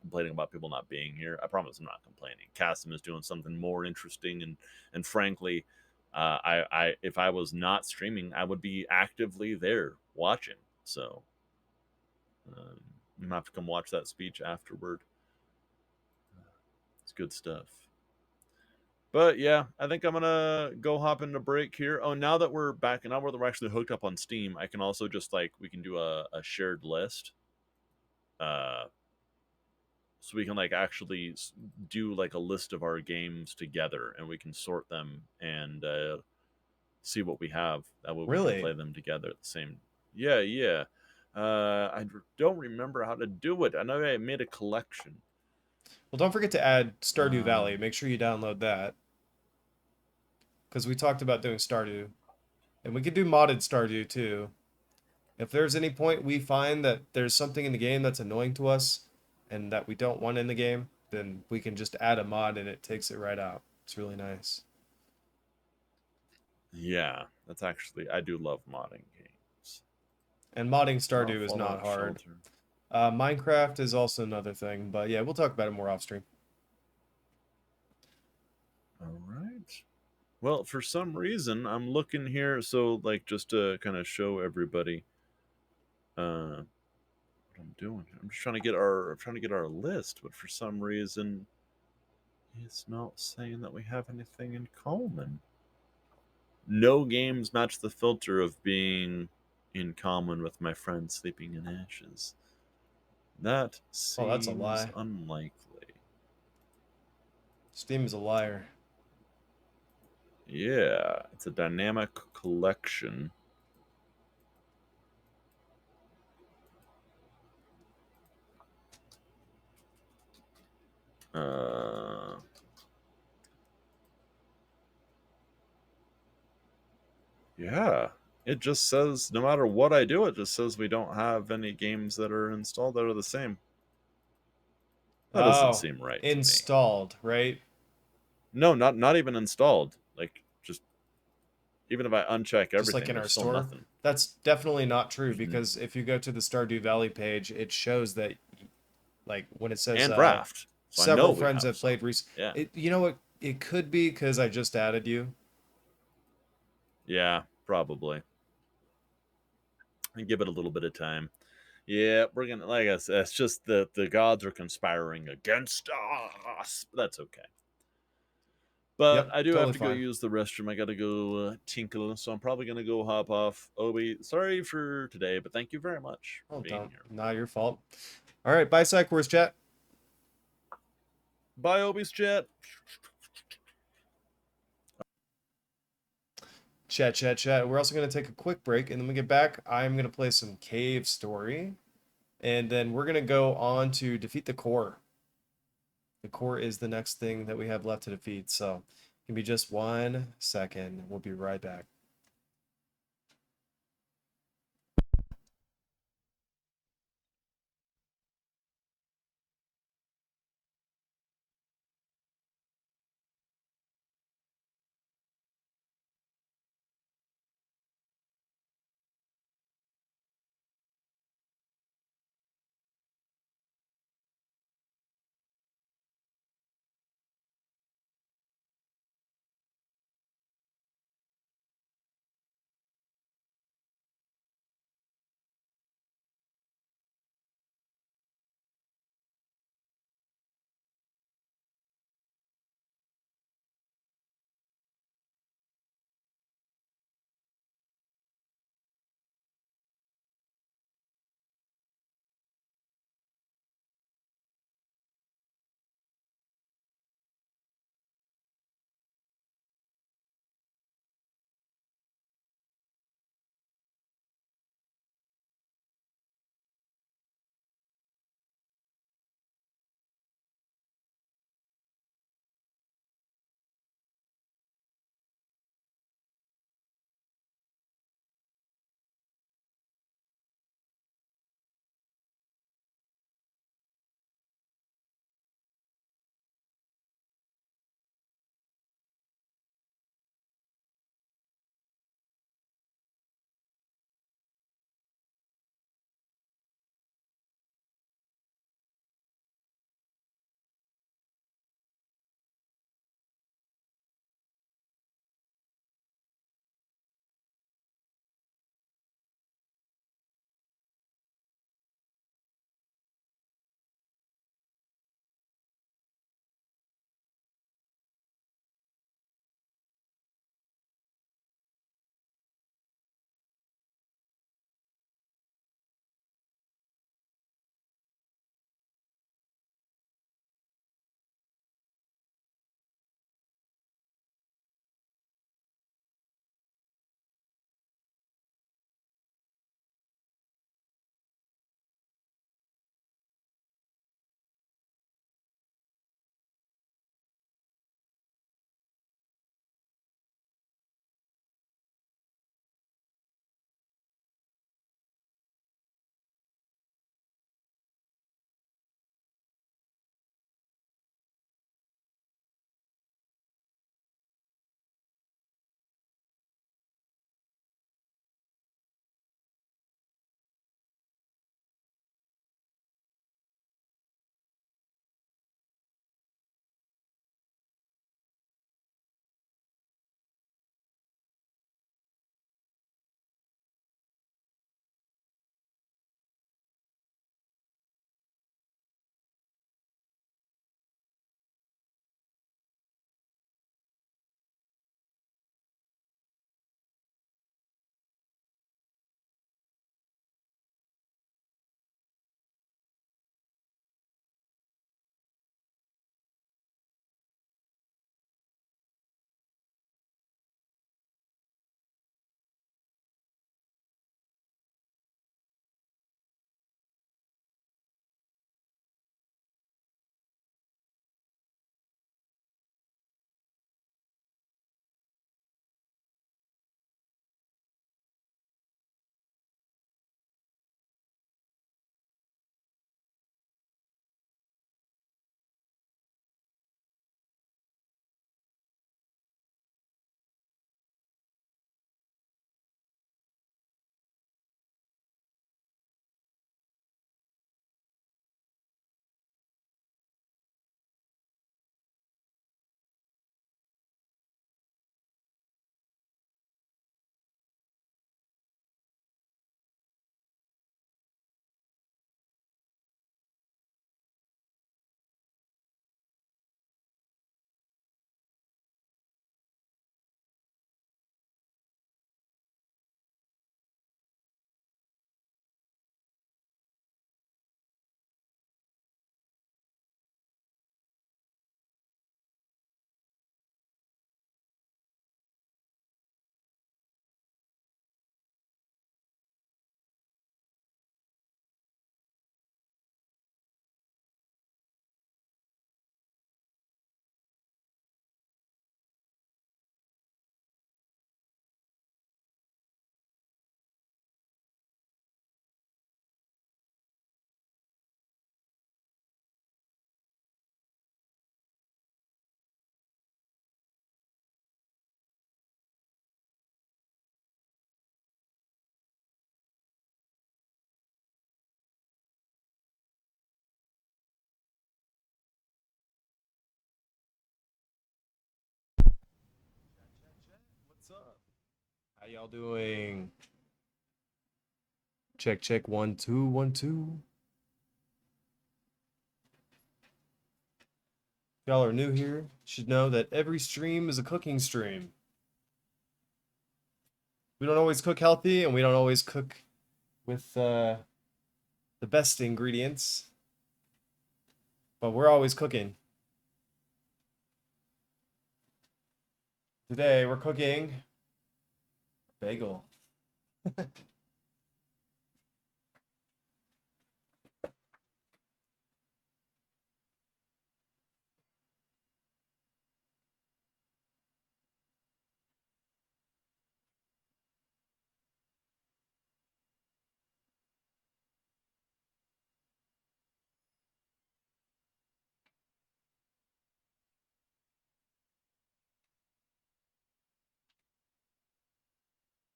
complaining about people not being here. I promise I'm not complaining. Cassim is doing something more interesting, and frankly, I if I was not streaming, I would be actively there watching. So I'm gonna have to come watch that speech afterward. It's good stuff. But yeah, I think I'm gonna go hop into break here. Oh, now that we're back, and now we're actually hooked up on Steam, I can also just like we can do a shared list. Uh, so we can like actually do like a list of our games together, and we can sort them and see what we have. That way we can really. play them together at the same. Yeah, yeah. I don't remember how to do it. I know I made a collection. Well, don't forget to add Stardew Valley. Um, Make sure you download that because we talked about doing Stardew, and we could do modded Stardew too. If there's any point we find that there's something in the game that's annoying to us and that we don't want in the game, then we can just add a mod and it takes it right out. It's really nice. yeah, that's actually I do love modding games. And modding Oh, Stardew is not Fallout hard. Shelter. Minecraft is also another thing, but yeah, we'll talk about it more off stream. All right. Well, for some reason, I'm looking here. So, like, just to kind of show everybody what I'm doing. I'm just trying to get our list, but for some reason, it's not saying that we have anything in common. No games match the filter of being in common with my friend sleeping in ashes. That Oh, that's a seems lie. unlikely. Steam is a liar. Yeah, it's a dynamic collection. Uh, yeah, it just says no matter what I do, it just says we don't have any games that are installed that are the same. That doesn't Oh, seem right to me. installed, right? No, not even installed. Like just even if I uncheck Just like everything, in there's our still store. nothing. That's definitely not true There's because if you go to the Stardew Valley page, it shows that like when it says and draft, so I know several we friends have have some. played recently. Yeah, You know what? It could be because I just added you. yeah, probably. And give it a little bit of time. Yeah, we're gonna like I said, it's just the gods are conspiring against us. But that's okay. But Yep, I do have totally to go fine. use the restroom. I gotta go tinkle, so I'm probably gonna go hop off. Obi, sorry for today, but thank you very much for Oh, being don't. here. Not your fault. All right, bye, Psych. Where's chat? Bye, Obi's chat. Chat, chat, chat. We're also going to take a quick break, and then we get back. I'm going to play some Cave Story, and then we're going to go on to defeat the core. The core is the next thing that we have left to defeat, so give me just 1 second. We'll be right back. up? How y'all doing? Check, check, 1 2 1 2. If y'all are new here, you should know that every stream is a cooking stream. We don't always cook healthy, and we don't always cook with the best ingredients, but we're always cooking. Today we're cooking bagel.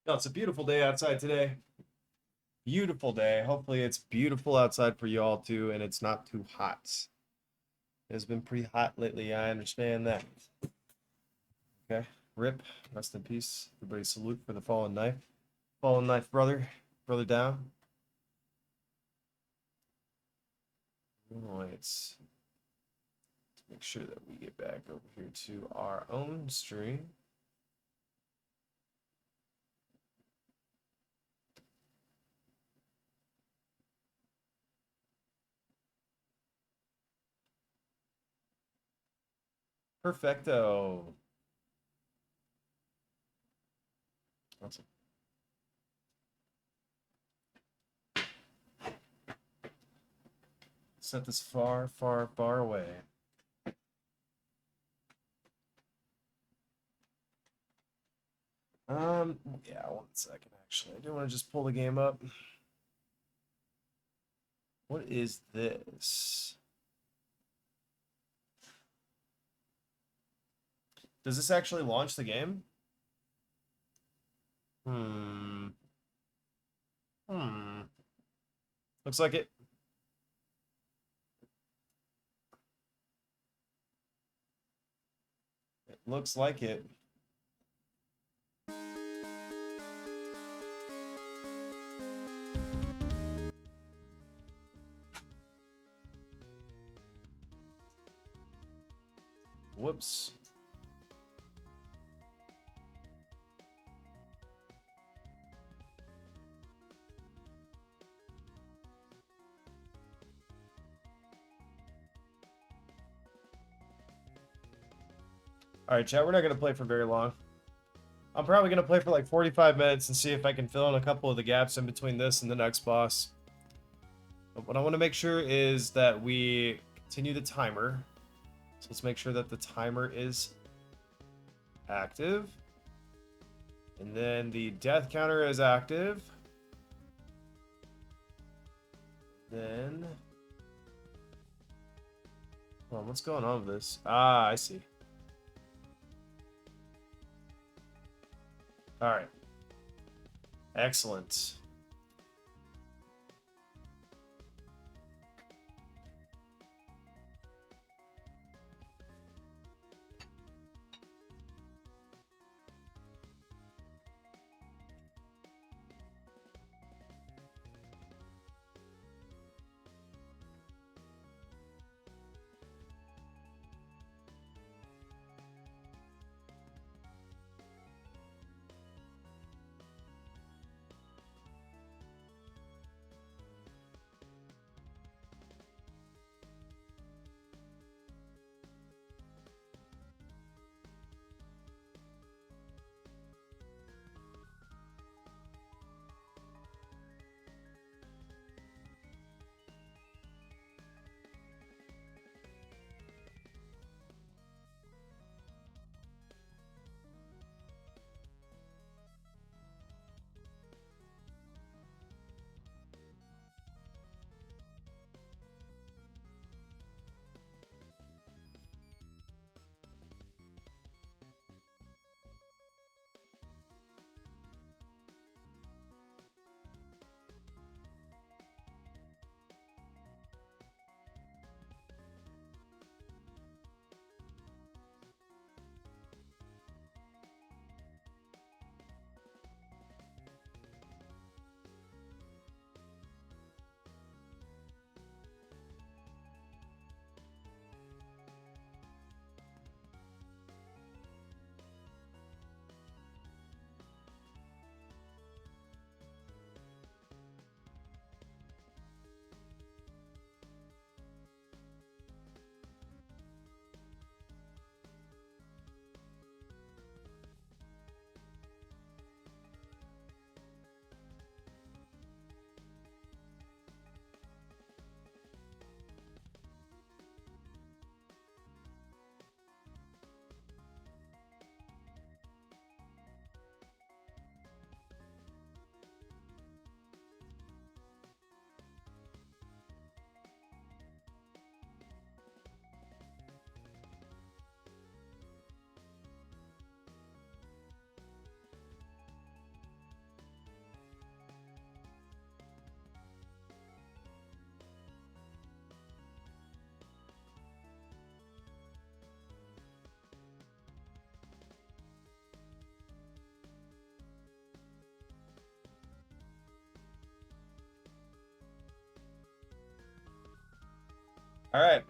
No, it's a beautiful day outside today. Beautiful day. Hopefully it's beautiful outside for you all too, and it's not too hot. It's been pretty hot lately, I understand that. Okay, rip, rest in peace. Everybody salute for the fallen knife. Fallen knife brother, brother down. Alright, let's make sure that we get back over here to our own stream. Perfecto. Awesome. Set this far, far, far away. Yeah, 1 second actually. I do want to just pull the game up. What is this? Does this actually launch the game? Hmm. Looks like it. It looks like it. Whoops. All right, chat, we're not going to play for very long. I'm probably going to play for like 45 minutes and see if I can fill in a couple of the gaps in between this and the next boss. But what I want to make sure is that we continue the timer. So let's make sure that the timer is active. And then the death counter is active. Then... Hold on, what's going on with this? Ah, I see. Alright. Excellent. All right.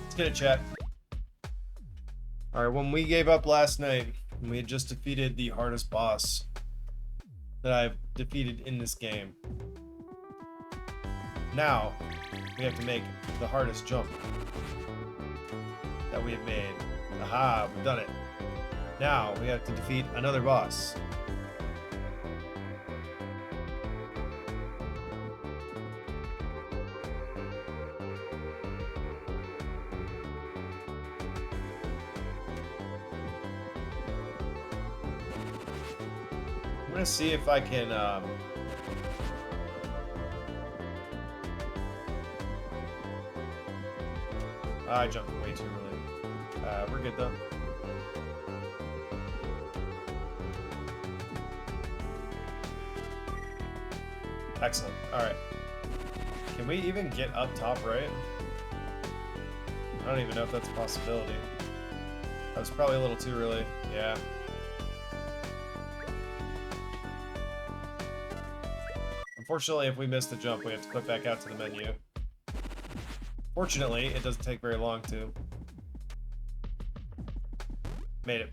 Let's get it, chat. All right, when we gave up last night, we had just defeated the hardest boss that I've defeated in this game. Now, we have to make the hardest jump that we have made. Aha, we've done it. Now, we have to defeat another boss. I'm gonna see if I can, I jumped way too early. We're good though. Excellent. Alright. Can we even get up top right? I don't even know if that's a possibility. That was probably a little too early. Yeah. Unfortunately, if we miss the jump, we have to click back out to the menu. Fortunately, it doesn't take very long to. Made it.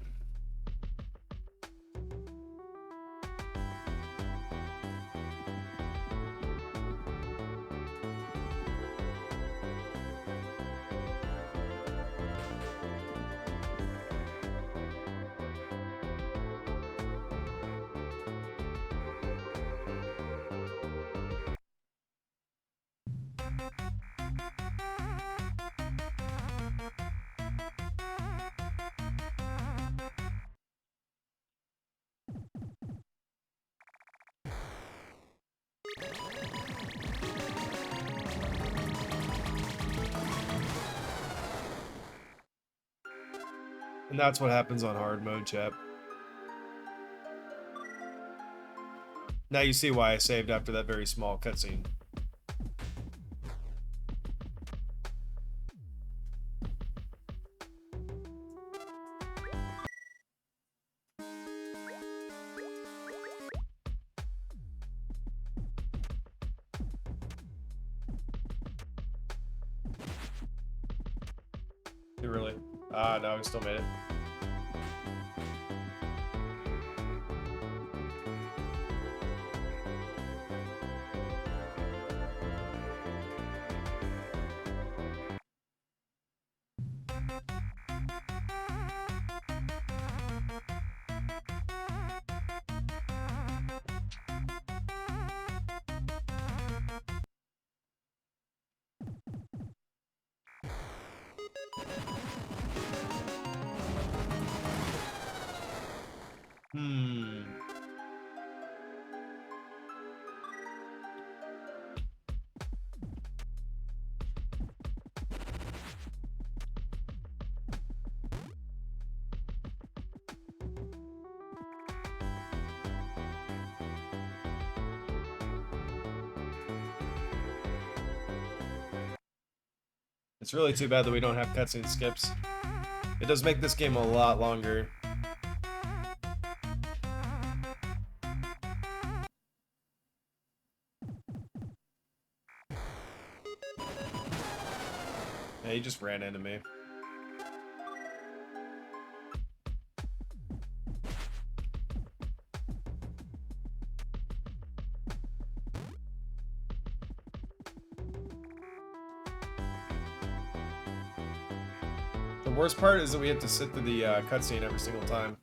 And that's what happens on hard mode, chat. Now you see why I saved after that very small cutscene. Too early. Ah, no, we still made it. It's really too bad that we don't have cutscene skips. It does make this game a lot longer. Yeah, he just ran into me. The worst part is that we have to sit through the cutscene every single time.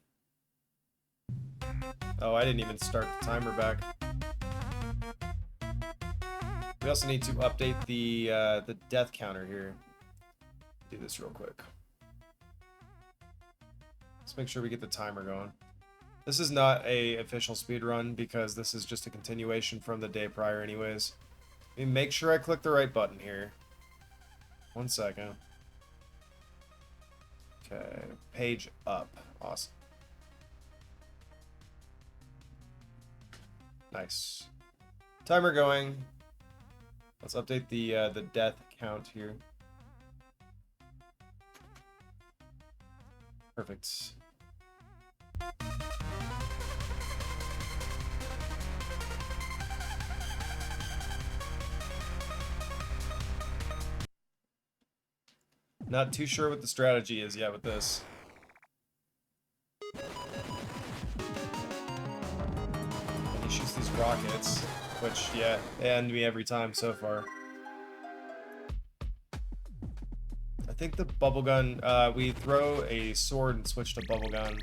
Oh, I didn't even start the timer back. We also need to update the death counter here. Do this real quick. Let's make sure we get the timer going. This is not a official speedrun because this is just a continuation from the day prior anyways. Let me make sure I click the right button here. 1 second. Okay, page up. Awesome. Nice. Timer going. Let's update the death count here. Perfect. Not too sure what the strategy is yet with this. And he shoots these rockets, which, yeah, they end me every time so far. I think the bubble gun, we throw a sword and switch to bubble gun.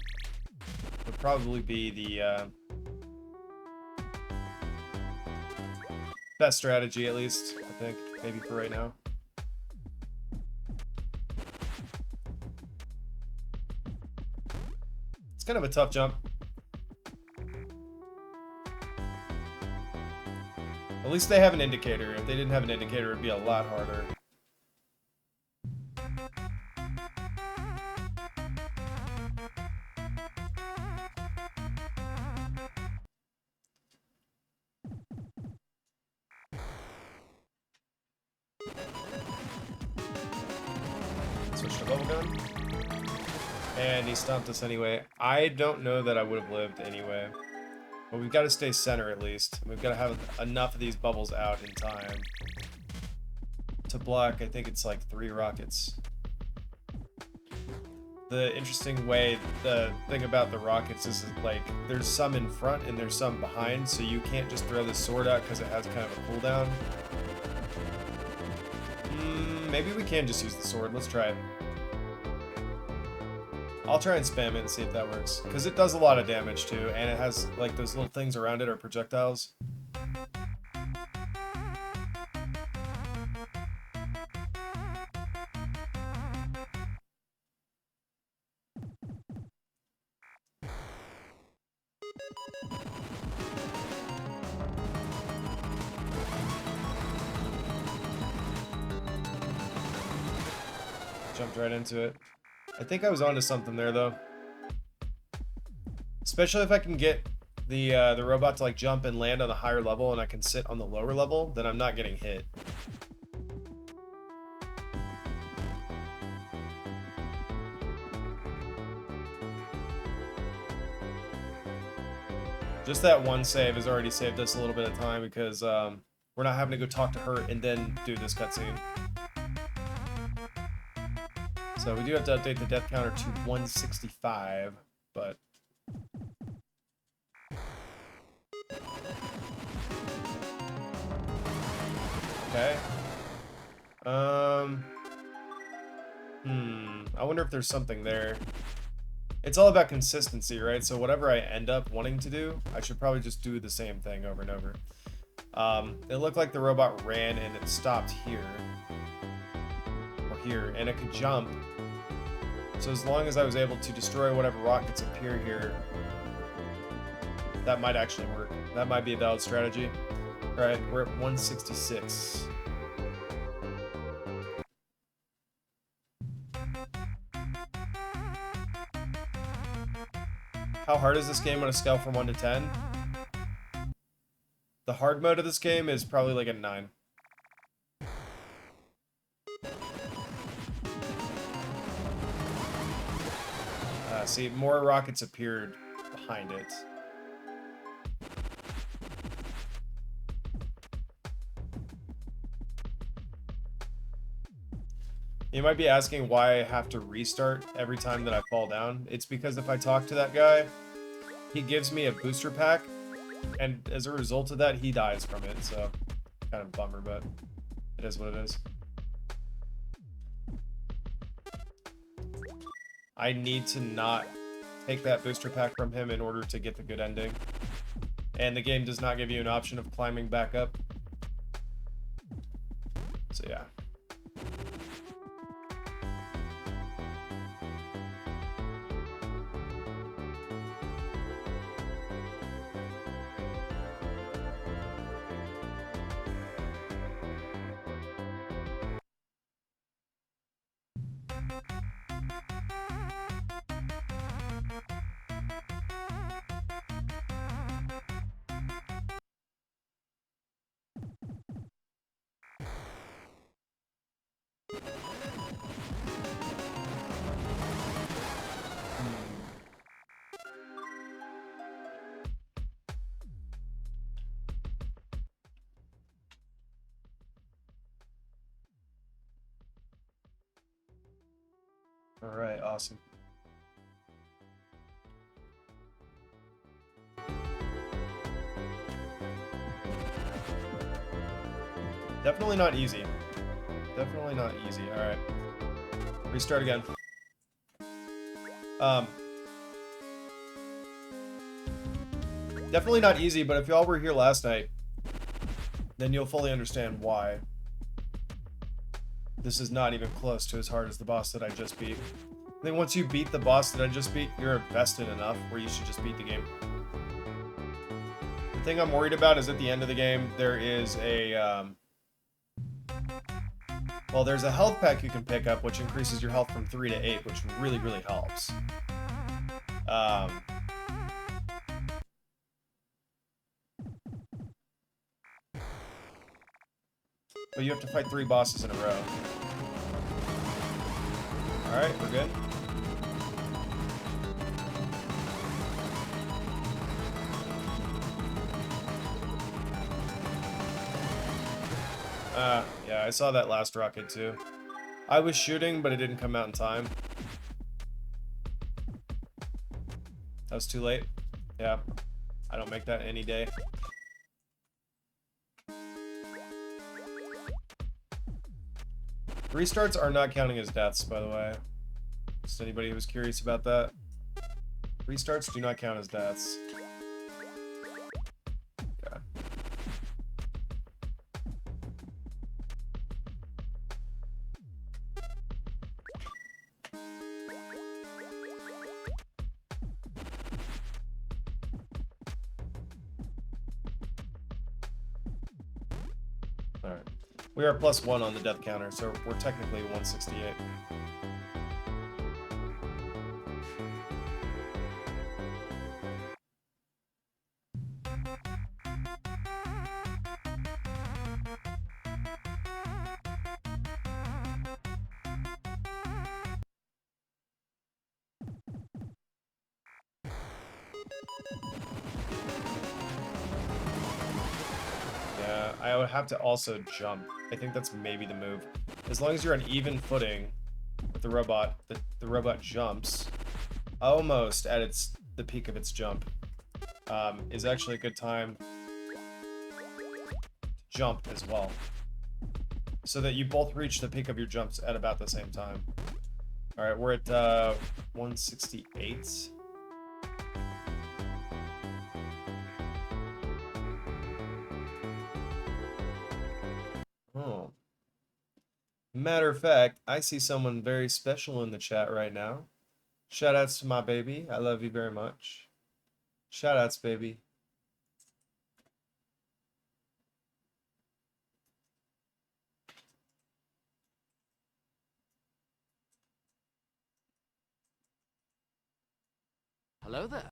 Would probably be the best strategy, at least, I think, maybe for right now. It's kind of a tough jump. At least they have an indicator. If they didn't have an indicator, it'd be a lot harder. Switch to bubblegum. And he stomped us anyway. I don't know that I would have lived anyway. But we've got to stay center at least. We've got to have enough of these bubbles out in time to block, I think it's like 3 rockets. The interesting way, the thing about the rockets is like, there's some in front and there's some behind, so you can't just throw the sword out because it has kind of a cooldown. Maybe we can just use the sword. Let's try it. I'll try and spam it and see if that works. Because it does a lot of damage too, and it has, like, those little things around it are projectiles. Jumped right into it. I think I was onto something there, though. Especially if I can get the robot to like jump and land on a higher level, and I can sit on the lower level, then I'm not getting hit. Just that one save has already saved us a little bit of time because we're not having to go talk to her and then do this cutscene. So we do have to update the death counter to 165, but... Okay. I wonder if there's something there. It's all about consistency, right? So whatever I end up wanting to do, I should probably just do the same thing over and over. It looked like the robot ran and it stopped here. Or here, and it could jump. So as long as I was able to destroy whatever rockets appear here, that might actually work. That might be a valid strategy. Alright, we're at 166. How hard is this game on a scale from 1 to 10? The hard mode of this game is probably like a 9. See, more rockets appeared behind it. You might be asking why I have to restart every time that I fall down. It's because if I talk to that guy, he gives me a booster pack, and as a result of that, he dies from it, so kind of a bummer, but it is what it is. I need to not take that booster pack from him in order to get the good ending. And the game does not give you an option of climbing back up. So yeah. Alright, awesome. Definitely not easy. Definitely not easy. Alright. Restart again. Definitely not easy, but if y'all were here last night, then you'll fully understand why. This is not even close to as hard as the boss that I just beat. I think once you beat the boss that I just beat, you're invested enough where you should just beat the game. The thing I'm worried about is at the end of the game, there is a, well, there's a health pack you can pick up, which increases your health from 3 to 8, which really, really helps. But you have to fight 3 bosses in a row. Alright, we're good. Yeah, I saw that last rocket too. I was shooting, but it didn't come out in time. That was too late. Yeah, I don't make that any day. Restarts are not counting as deaths, by the way. Just anybody who was curious about that. Restarts do not count as deaths. Yeah. Alright. We are +1 on the death counter, so we're technically 168. Yeah, I would have to also jump. I think that's maybe the move. As long as you're on even footing with the robot, the robot jumps almost at the peak of its jump. Is actually a good time to jump as well. So that you both reach the peak of your jumps at about the same time. Alright, we're at 168. Oh. Matter of fact, I see someone very special in the chat right now. Shoutouts to my baby. I love you very much. Shoutouts, baby. Hello there.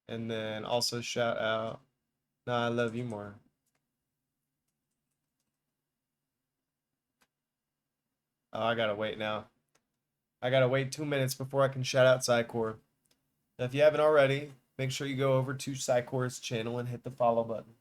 And then also shout out. Nah, I love you more. Oh, I gotta wait now. I gotta wait 2 minutes before I can shout out Psycore. Now, if you haven't already, make sure you go over to Psycore's channel and hit the follow button.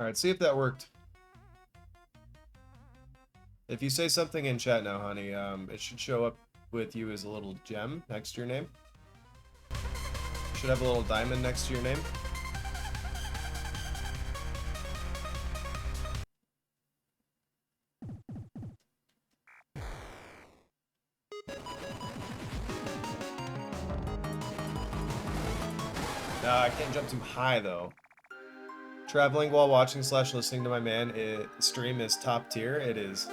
Alright, see if that worked. If you say something in chat now, honey, it should show up with you as a little gem next to your name. You should have a little diamond next to your name. I can't jump too high though. Traveling while watching / listening to my man stream is top tier. It is.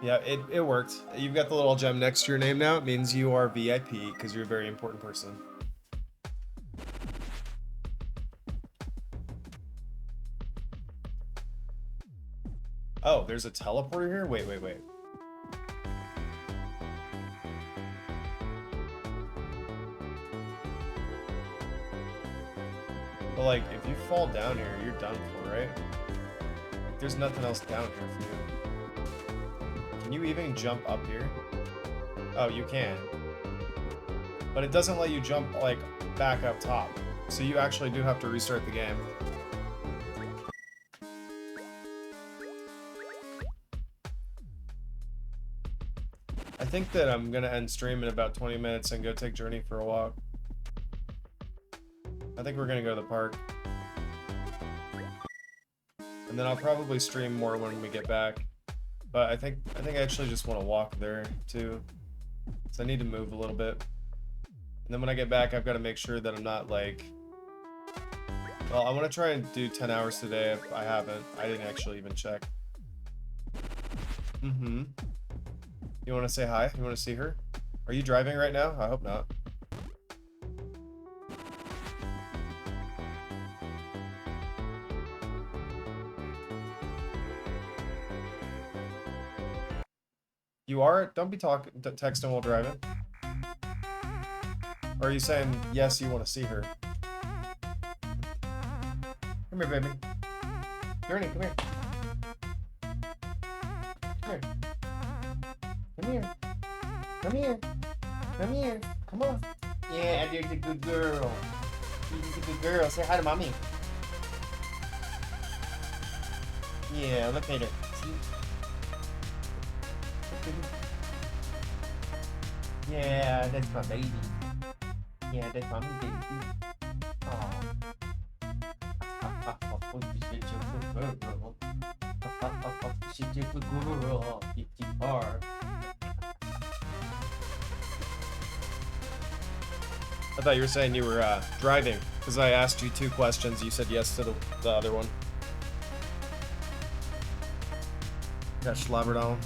Yeah, it worked. You've got the little gem next to your name now. It means you are VIP because you're a very important person. Oh, there's a teleporter here? Wait. But like, if you fall down here, you're done for, right? There's nothing else down here for you. Can you even jump up here? Oh, you can. But it doesn't let you jump, like, back up top. So you actually do have to restart the game. I think that I'm gonna end stream in about 20 minutes and go take Journey for a walk. I think we're gonna go to the park. And then I'll probably stream more when we get back. But I think I actually just want to walk there too. So I need to move a little bit. And then when I get back, I've got to make sure that I'm not like... Well, I want to try and do 10 hours today if I haven't. I didn't actually even check. You want to say hi? You want to see her? Are you driving right now? I hope not. You are? Don't be texting while driving. Or are you saying, yes, you want to see her? Come here, baby. Journey, come here. Come here. Come here. Come here. Come here. Come on. Yeah, you're a good girl. You're a good girl. Say hi to mommy. Yeah, look at her. See? Yeah, that's my baby. Yeah, that's my baby too. Oh, shit, you're a good girl. Shit, you're a good girl. You are. I thought you were saying you were driving, because I asked you 2 questions. You said yes to the other one. Got slobbered on.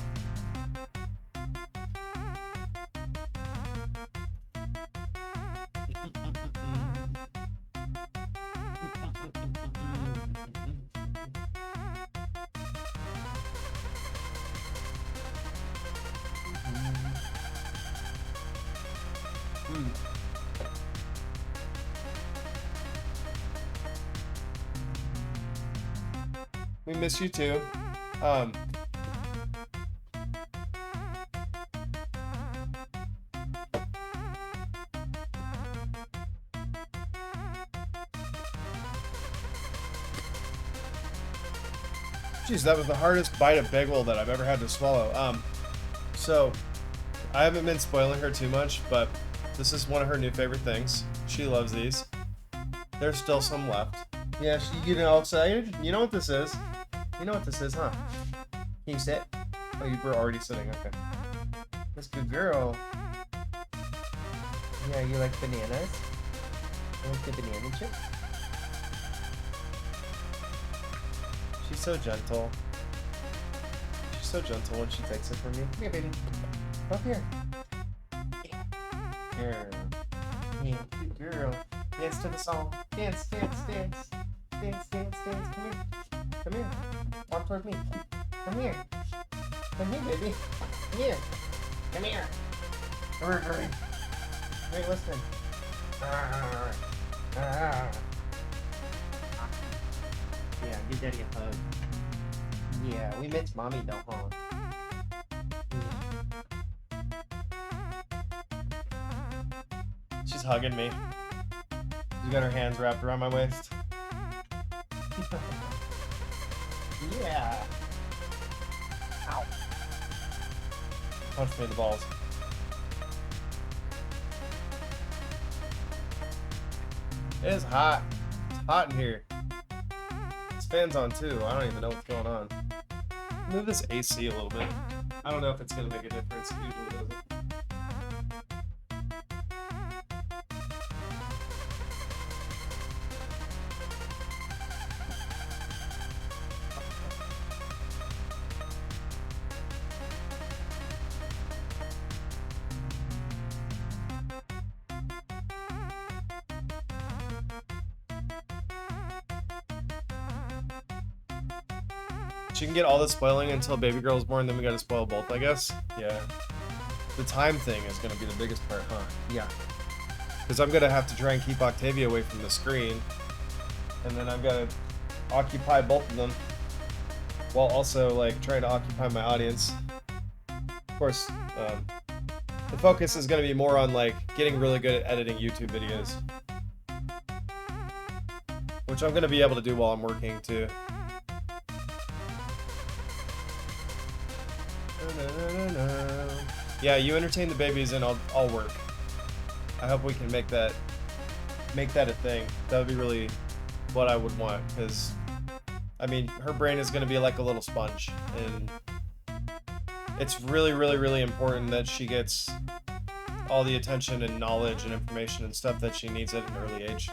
We miss you too. Jeez, that was the hardest bite of bagel that I've ever had to swallow. So I haven't been spoiling her too much, but this is one of her new favorite things. She loves these. There's still some left. Yeah, she getting all excited. You know what this is? You know what this is, huh? Can you sit? Oh, you were already sitting. Okay. That's a good girl. Yeah, you like bananas? You like the banana chip? She's so gentle. She's so gentle when she takes it from me. Come here, baby. Up here. Here. Yeah, good girl. Dance to the song. Dance, dance, dance. Dance, dance, dance. Come here. Come here. Walk toward me. Come here. Come here, baby. Come here. Come here. Hurry, hurry. Hey, listen. Yeah, give daddy a hug. Yeah, we miss mommy, don't huh? She's hugging me. She's got her hands wrapped around my waist. Yeah. Ow. Punch me in the balls. It is hot. It's hot in here. This fan's on too. I don't even know what's going on. Move this AC a little bit. I don't know if it's gonna make a difference. It usually doesn't. She can get all the spoiling until baby girl's born, then we gotta spoil both, I guess? Yeah. The time thing is gonna be the biggest part, huh? Yeah. Because I'm gonna have to try and keep Octavia away from the screen, and then I've gotta occupy both of them, while also, like, trying to occupy my audience. Of course, the focus is gonna be more on, like, getting really good at editing YouTube videos. Which I'm gonna be able to do while I'm working, too. Yeah, you entertain the babies and I'll work. I hope we can make that a thing. That would be really what I would want, because I mean, her brain is going to be like a little sponge, and it's really, really, really important that she gets all the attention and knowledge and information and stuff that she needs at an early age.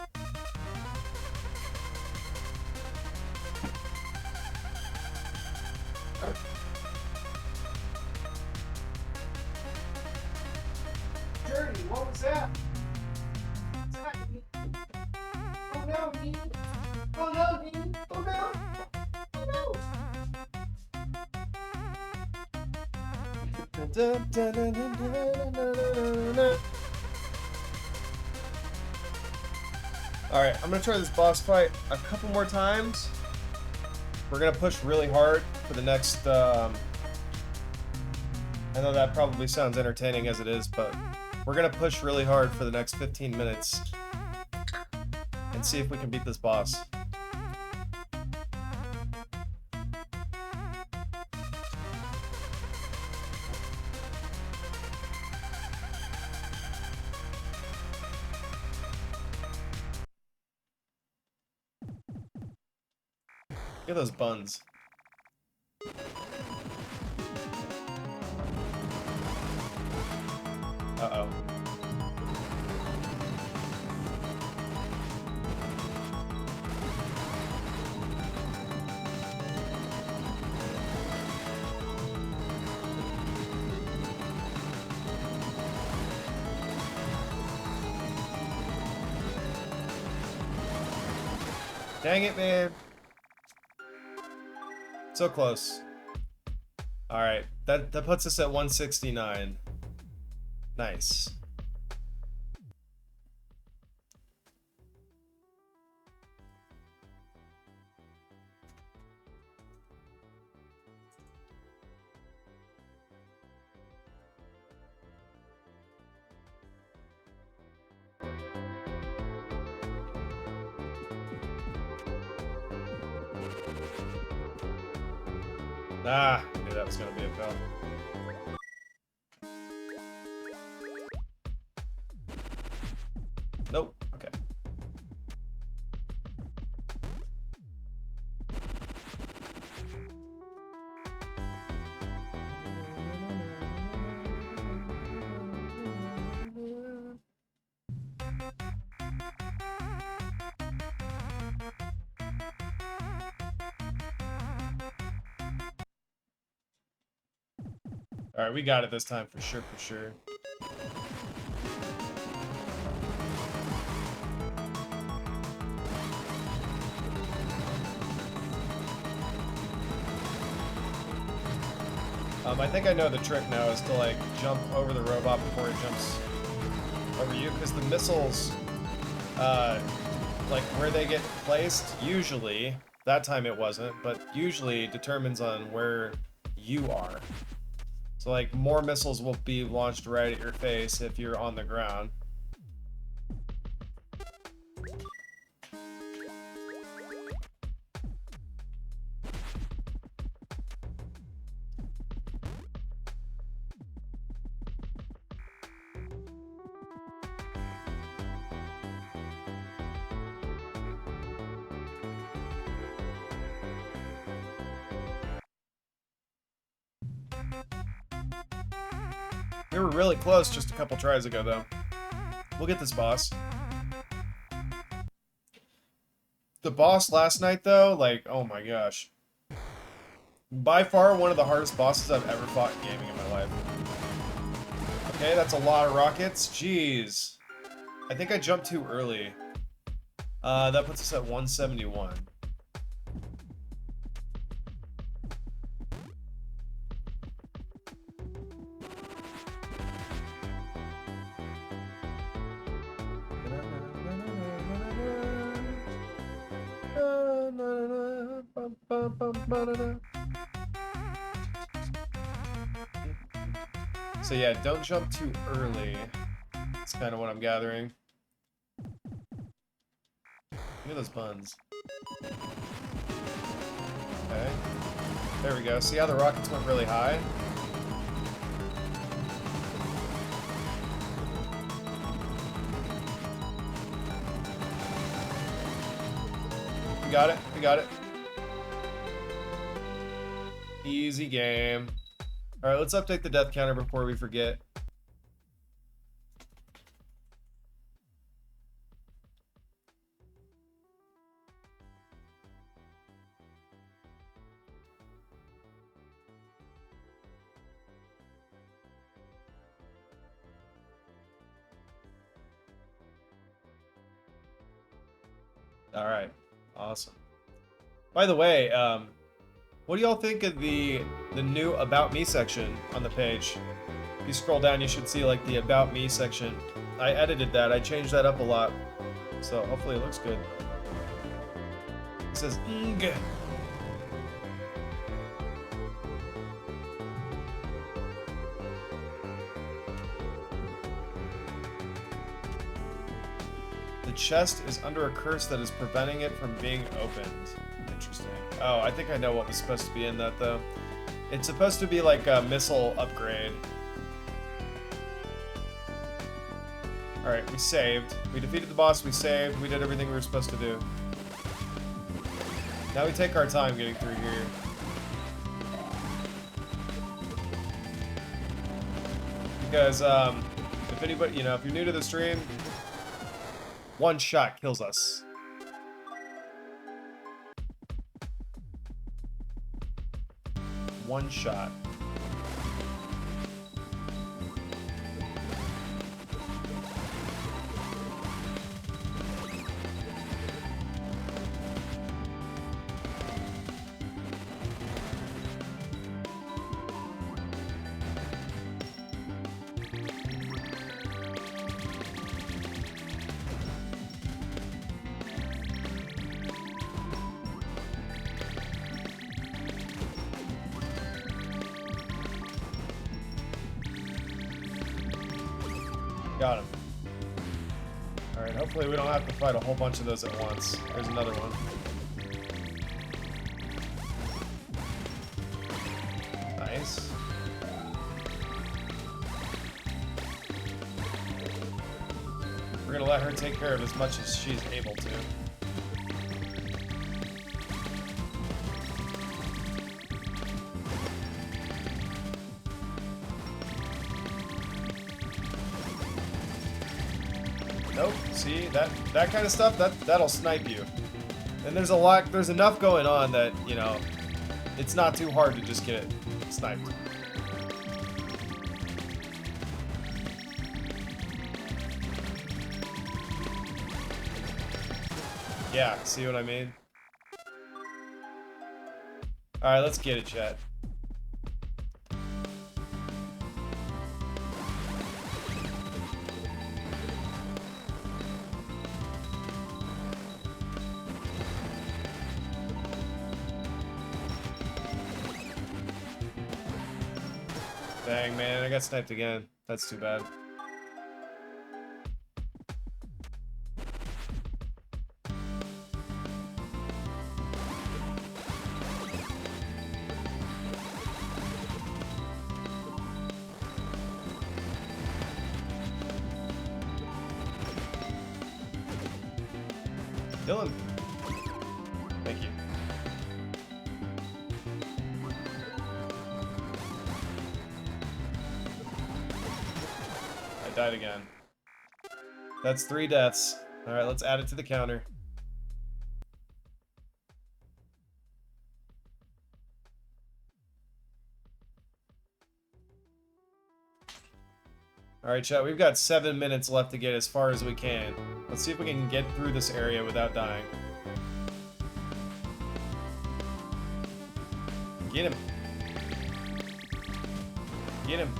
Journey, what was that? Oh no, Dean! Oh no, Dean! Oh no! Oh no! Alright, I'm gonna try this boss fight a couple more times. We're gonna push really hard for the next, I know that probably sounds entertaining as it is, but we're gonna push really hard for the next 15 minutes and see if we can beat this boss. Look at those buns. Uh-oh. Dang it, man. So close. Alright, that puts us at 169. Nice. Ah, I knew that was gonna be a fail. Nope. Okay. Alright, we got it this time for sure, for sure. I think I know the trick now is to like jump over the robot before it jumps over you, because the missiles, like where they get placed, usually, that time it wasn't, but usually determines on where you are. So like more missiles will be launched right at your face if you're on the ground. We were really close just a couple tries ago, though. We'll get this boss. The boss last night, though, like, oh my gosh. By far one of the hardest bosses I've ever fought in gaming in my life. Okay, that's a lot of rockets. Jeez. I think I jumped too early. That puts us at 171. So yeah, don't jump too early. That's kind of what I'm gathering. Look at those buns. Okay. There we go. See how the rockets went really high? We got it. We got it. Easy game. Alright, let's update the death counter before we forget. Alright, awesome. By the way, what do y'all think of the new About Me section on the page? If you scroll down, you should see like the About Me section. I edited that. I changed that up a lot. So hopefully it looks good. It says "ng." The chest is under a curse that is preventing it from being opened. Interesting. Oh, I think I know what was supposed to be in that, though. It's supposed to be like a missile upgrade. Alright, we saved. We defeated the boss, we saved, we did everything we were supposed to do. Now we take our time getting through here. Because, if anybody, you know, if you're new to the stream, one shot kills us. One shot. Got him. Alright, hopefully we don't have to fight a whole bunch of those at once. There's another one. Nice. We're gonna let her take care of as much as she's able to. Nope. See, that kind of stuff, that'll snipe you. And there's enough going on that, you know, it's not too hard to just get it sniped. Yeah, see what I mean? Alright, let's get it, chat. Dang, man, I got sniped again. That's too bad. Dylan. Thank you. died again. That's 3 deaths. Alright, let's add it to the counter. Alright, chat, we've got 7 minutes left to get as far as we can. Let's see if we can get through this area without dying. Get him. Get him.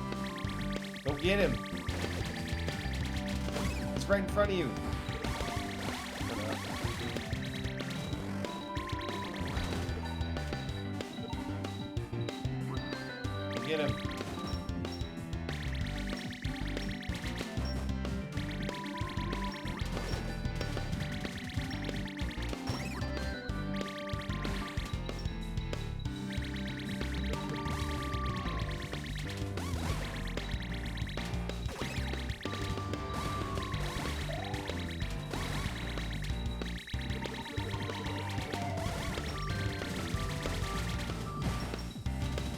Go get him. It's right in front of you. Go get him.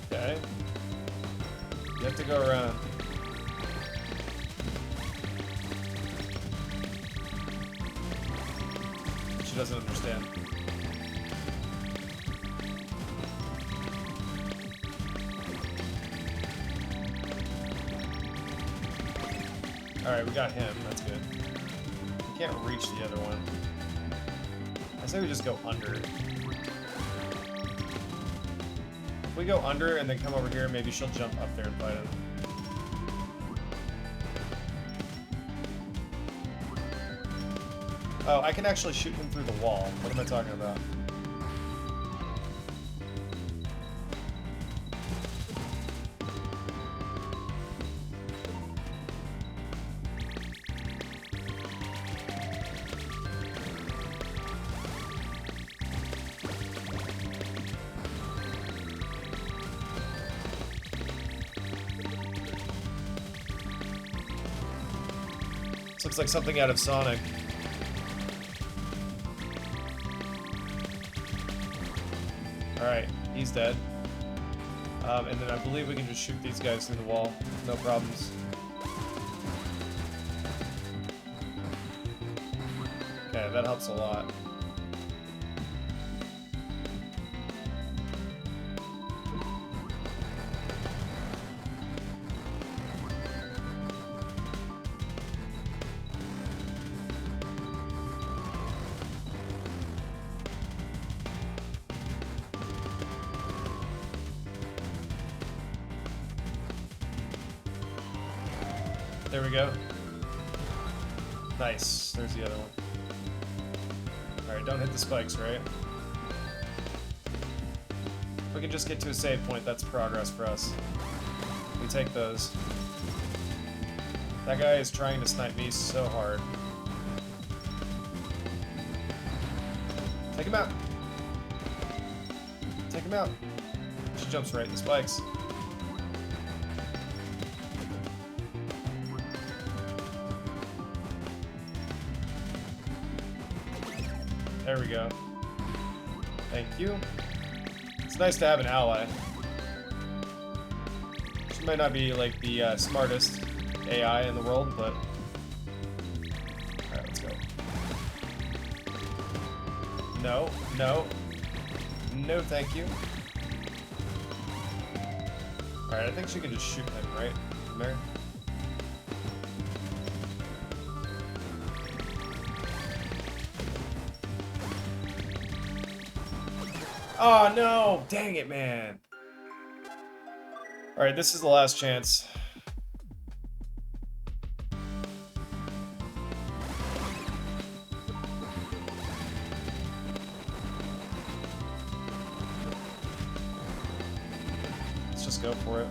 Okay. You have to go around. She doesn't understand. Alright, we got him. That's good. We can't reach the other one. I say we just go under. If we go under and then come over here, maybe she'll jump up there and fight him. Oh, I can actually shoot him through the wall. What am I talking about? This looks like something out of Sonic. Alright, he's dead. And then I believe we can just shoot these guys through the wall. No problems. Okay, that helps a lot. There we go. Nice. There's the other one. Alright, don't hit the spikes, right? If we can just get to a save point, that's progress for us. We take those. That guy is trying to snipe me so hard. Take him out! Take him out! She jumps right in the spikes. There we go. Thank you. It's nice to have an ally. She might not be like the smartest AI in the world, but... Alright, let's go. No, no. No, thank you. Alright, I think she can just shoot him, right? From there. Oh no! Dang it, man. Alright, this is the last chance. Let's just go for it.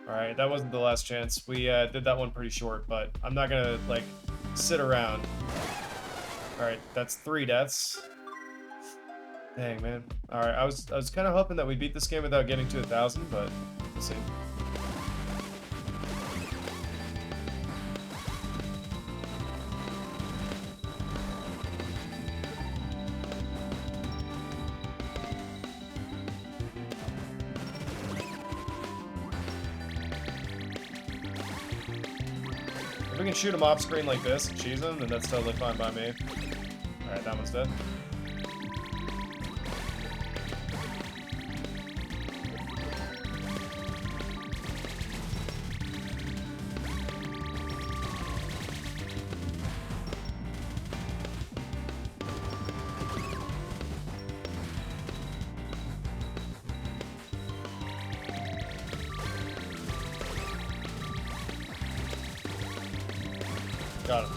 Alright, that wasn't the last chance. We did that one pretty short, but I'm not gonna, like, sit around. Alright, that's 3 deaths. Dang, man. Alright, I was kind of hoping that we'd beat this game without getting to 1,000, but we'll see. If we can shoot him off screen like this and cheese him, then that's totally fine by me. Alright, that one's dead. Got him.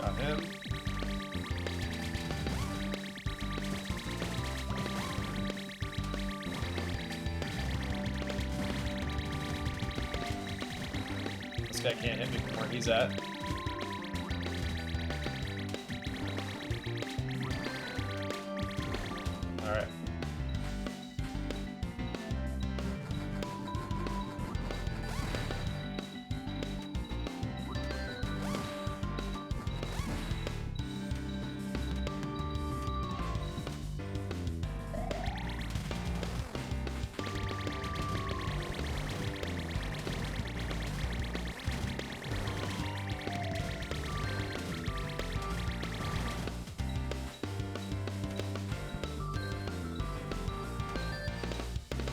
Got him. This guy can't hit me from where he's at. Alright.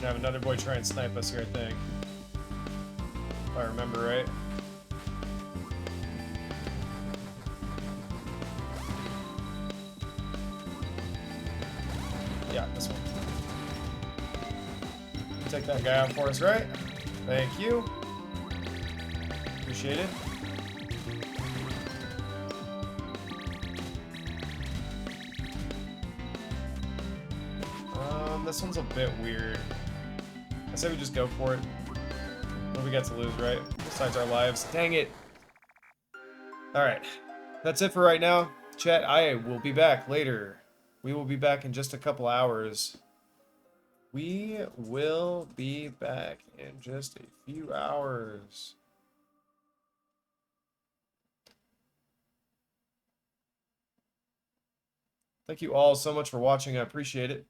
Gonna have another boy try and snipe us here, I think. If I remember right. Yeah, this one. Take that guy out for us, right? Thank you. Appreciate it. This one's a bit weird. I say we just go for it. What do we got to lose, right? Besides our lives. Dang it. Alright. That's it for right now. Chat, I will be back later. We will be back in just a couple hours. We will be back in just a few hours. Thank you all so much for watching. I appreciate it.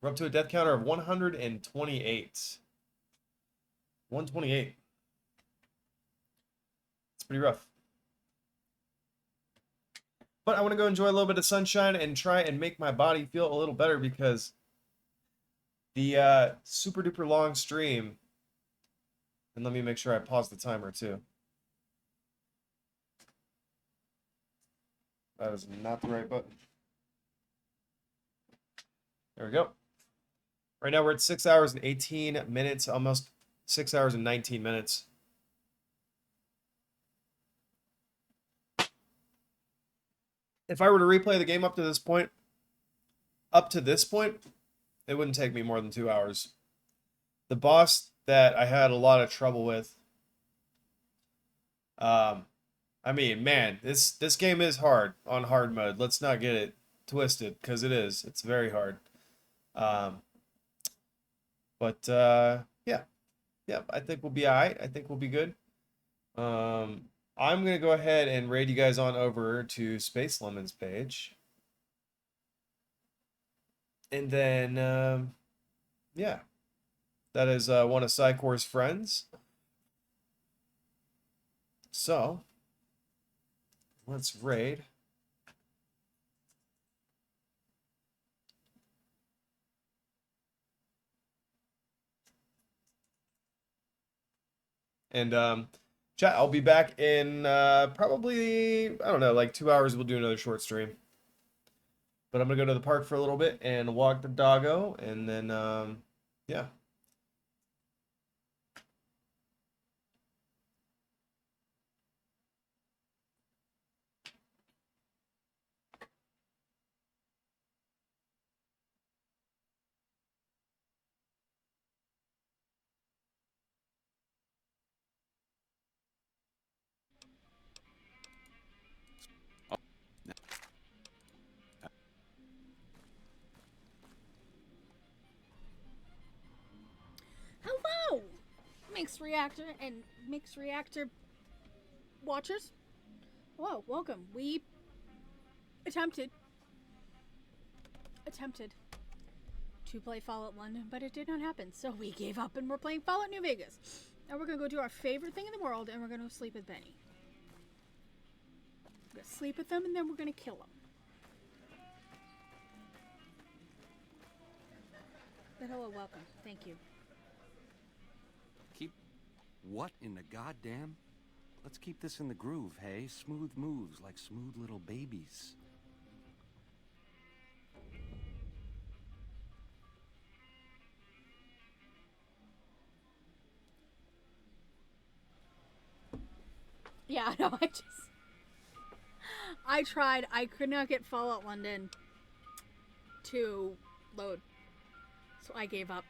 We're up to a death counter of 128. 128. It's pretty rough. But I want to go enjoy a little bit of sunshine and try and make my body feel a little better because the super duper long stream. And let me make sure I pause the timer too. That is not the right button. There we go. Right now we're at 6 hours and 18 minutes, almost 6 hours and 19 minutes. If I were to replay the game up to this point, it wouldn't take me more than 2 hours. The boss that I had a lot of trouble with, I mean, man, this game is hard on hard mode. Let's not get it twisted, because it is. It's very hard. Yeah, I think we'll be alright. I think we'll be good. I'm gonna go ahead and raid you guys on over to Space Lemon's page. And then, yeah. That is one of Psycor's friends. So, let's raid. And chat, I'll be back in probably, I don't know, like 2 hours. We'll do another short stream. But I'm gonna go to the park for a little bit and walk the doggo, and then yeah. Hello, Mixed Reactor and Mixed Reactor watchers. Whoa, welcome. We attempted to play Fallout London, but it did not happen. So we gave up and we're playing Fallout New Vegas. Now we're going to go do our favorite thing in the world and we're going to sleep with Benny. We're going to sleep with them and then we're going to kill him. But hello, welcome. Thank you. Keep what in the goddamn? Let's keep this in the groove, hey? Smooth moves like smooth little babies. Yeah, no, I tried. I could not get Fallout London to load. So I gave up.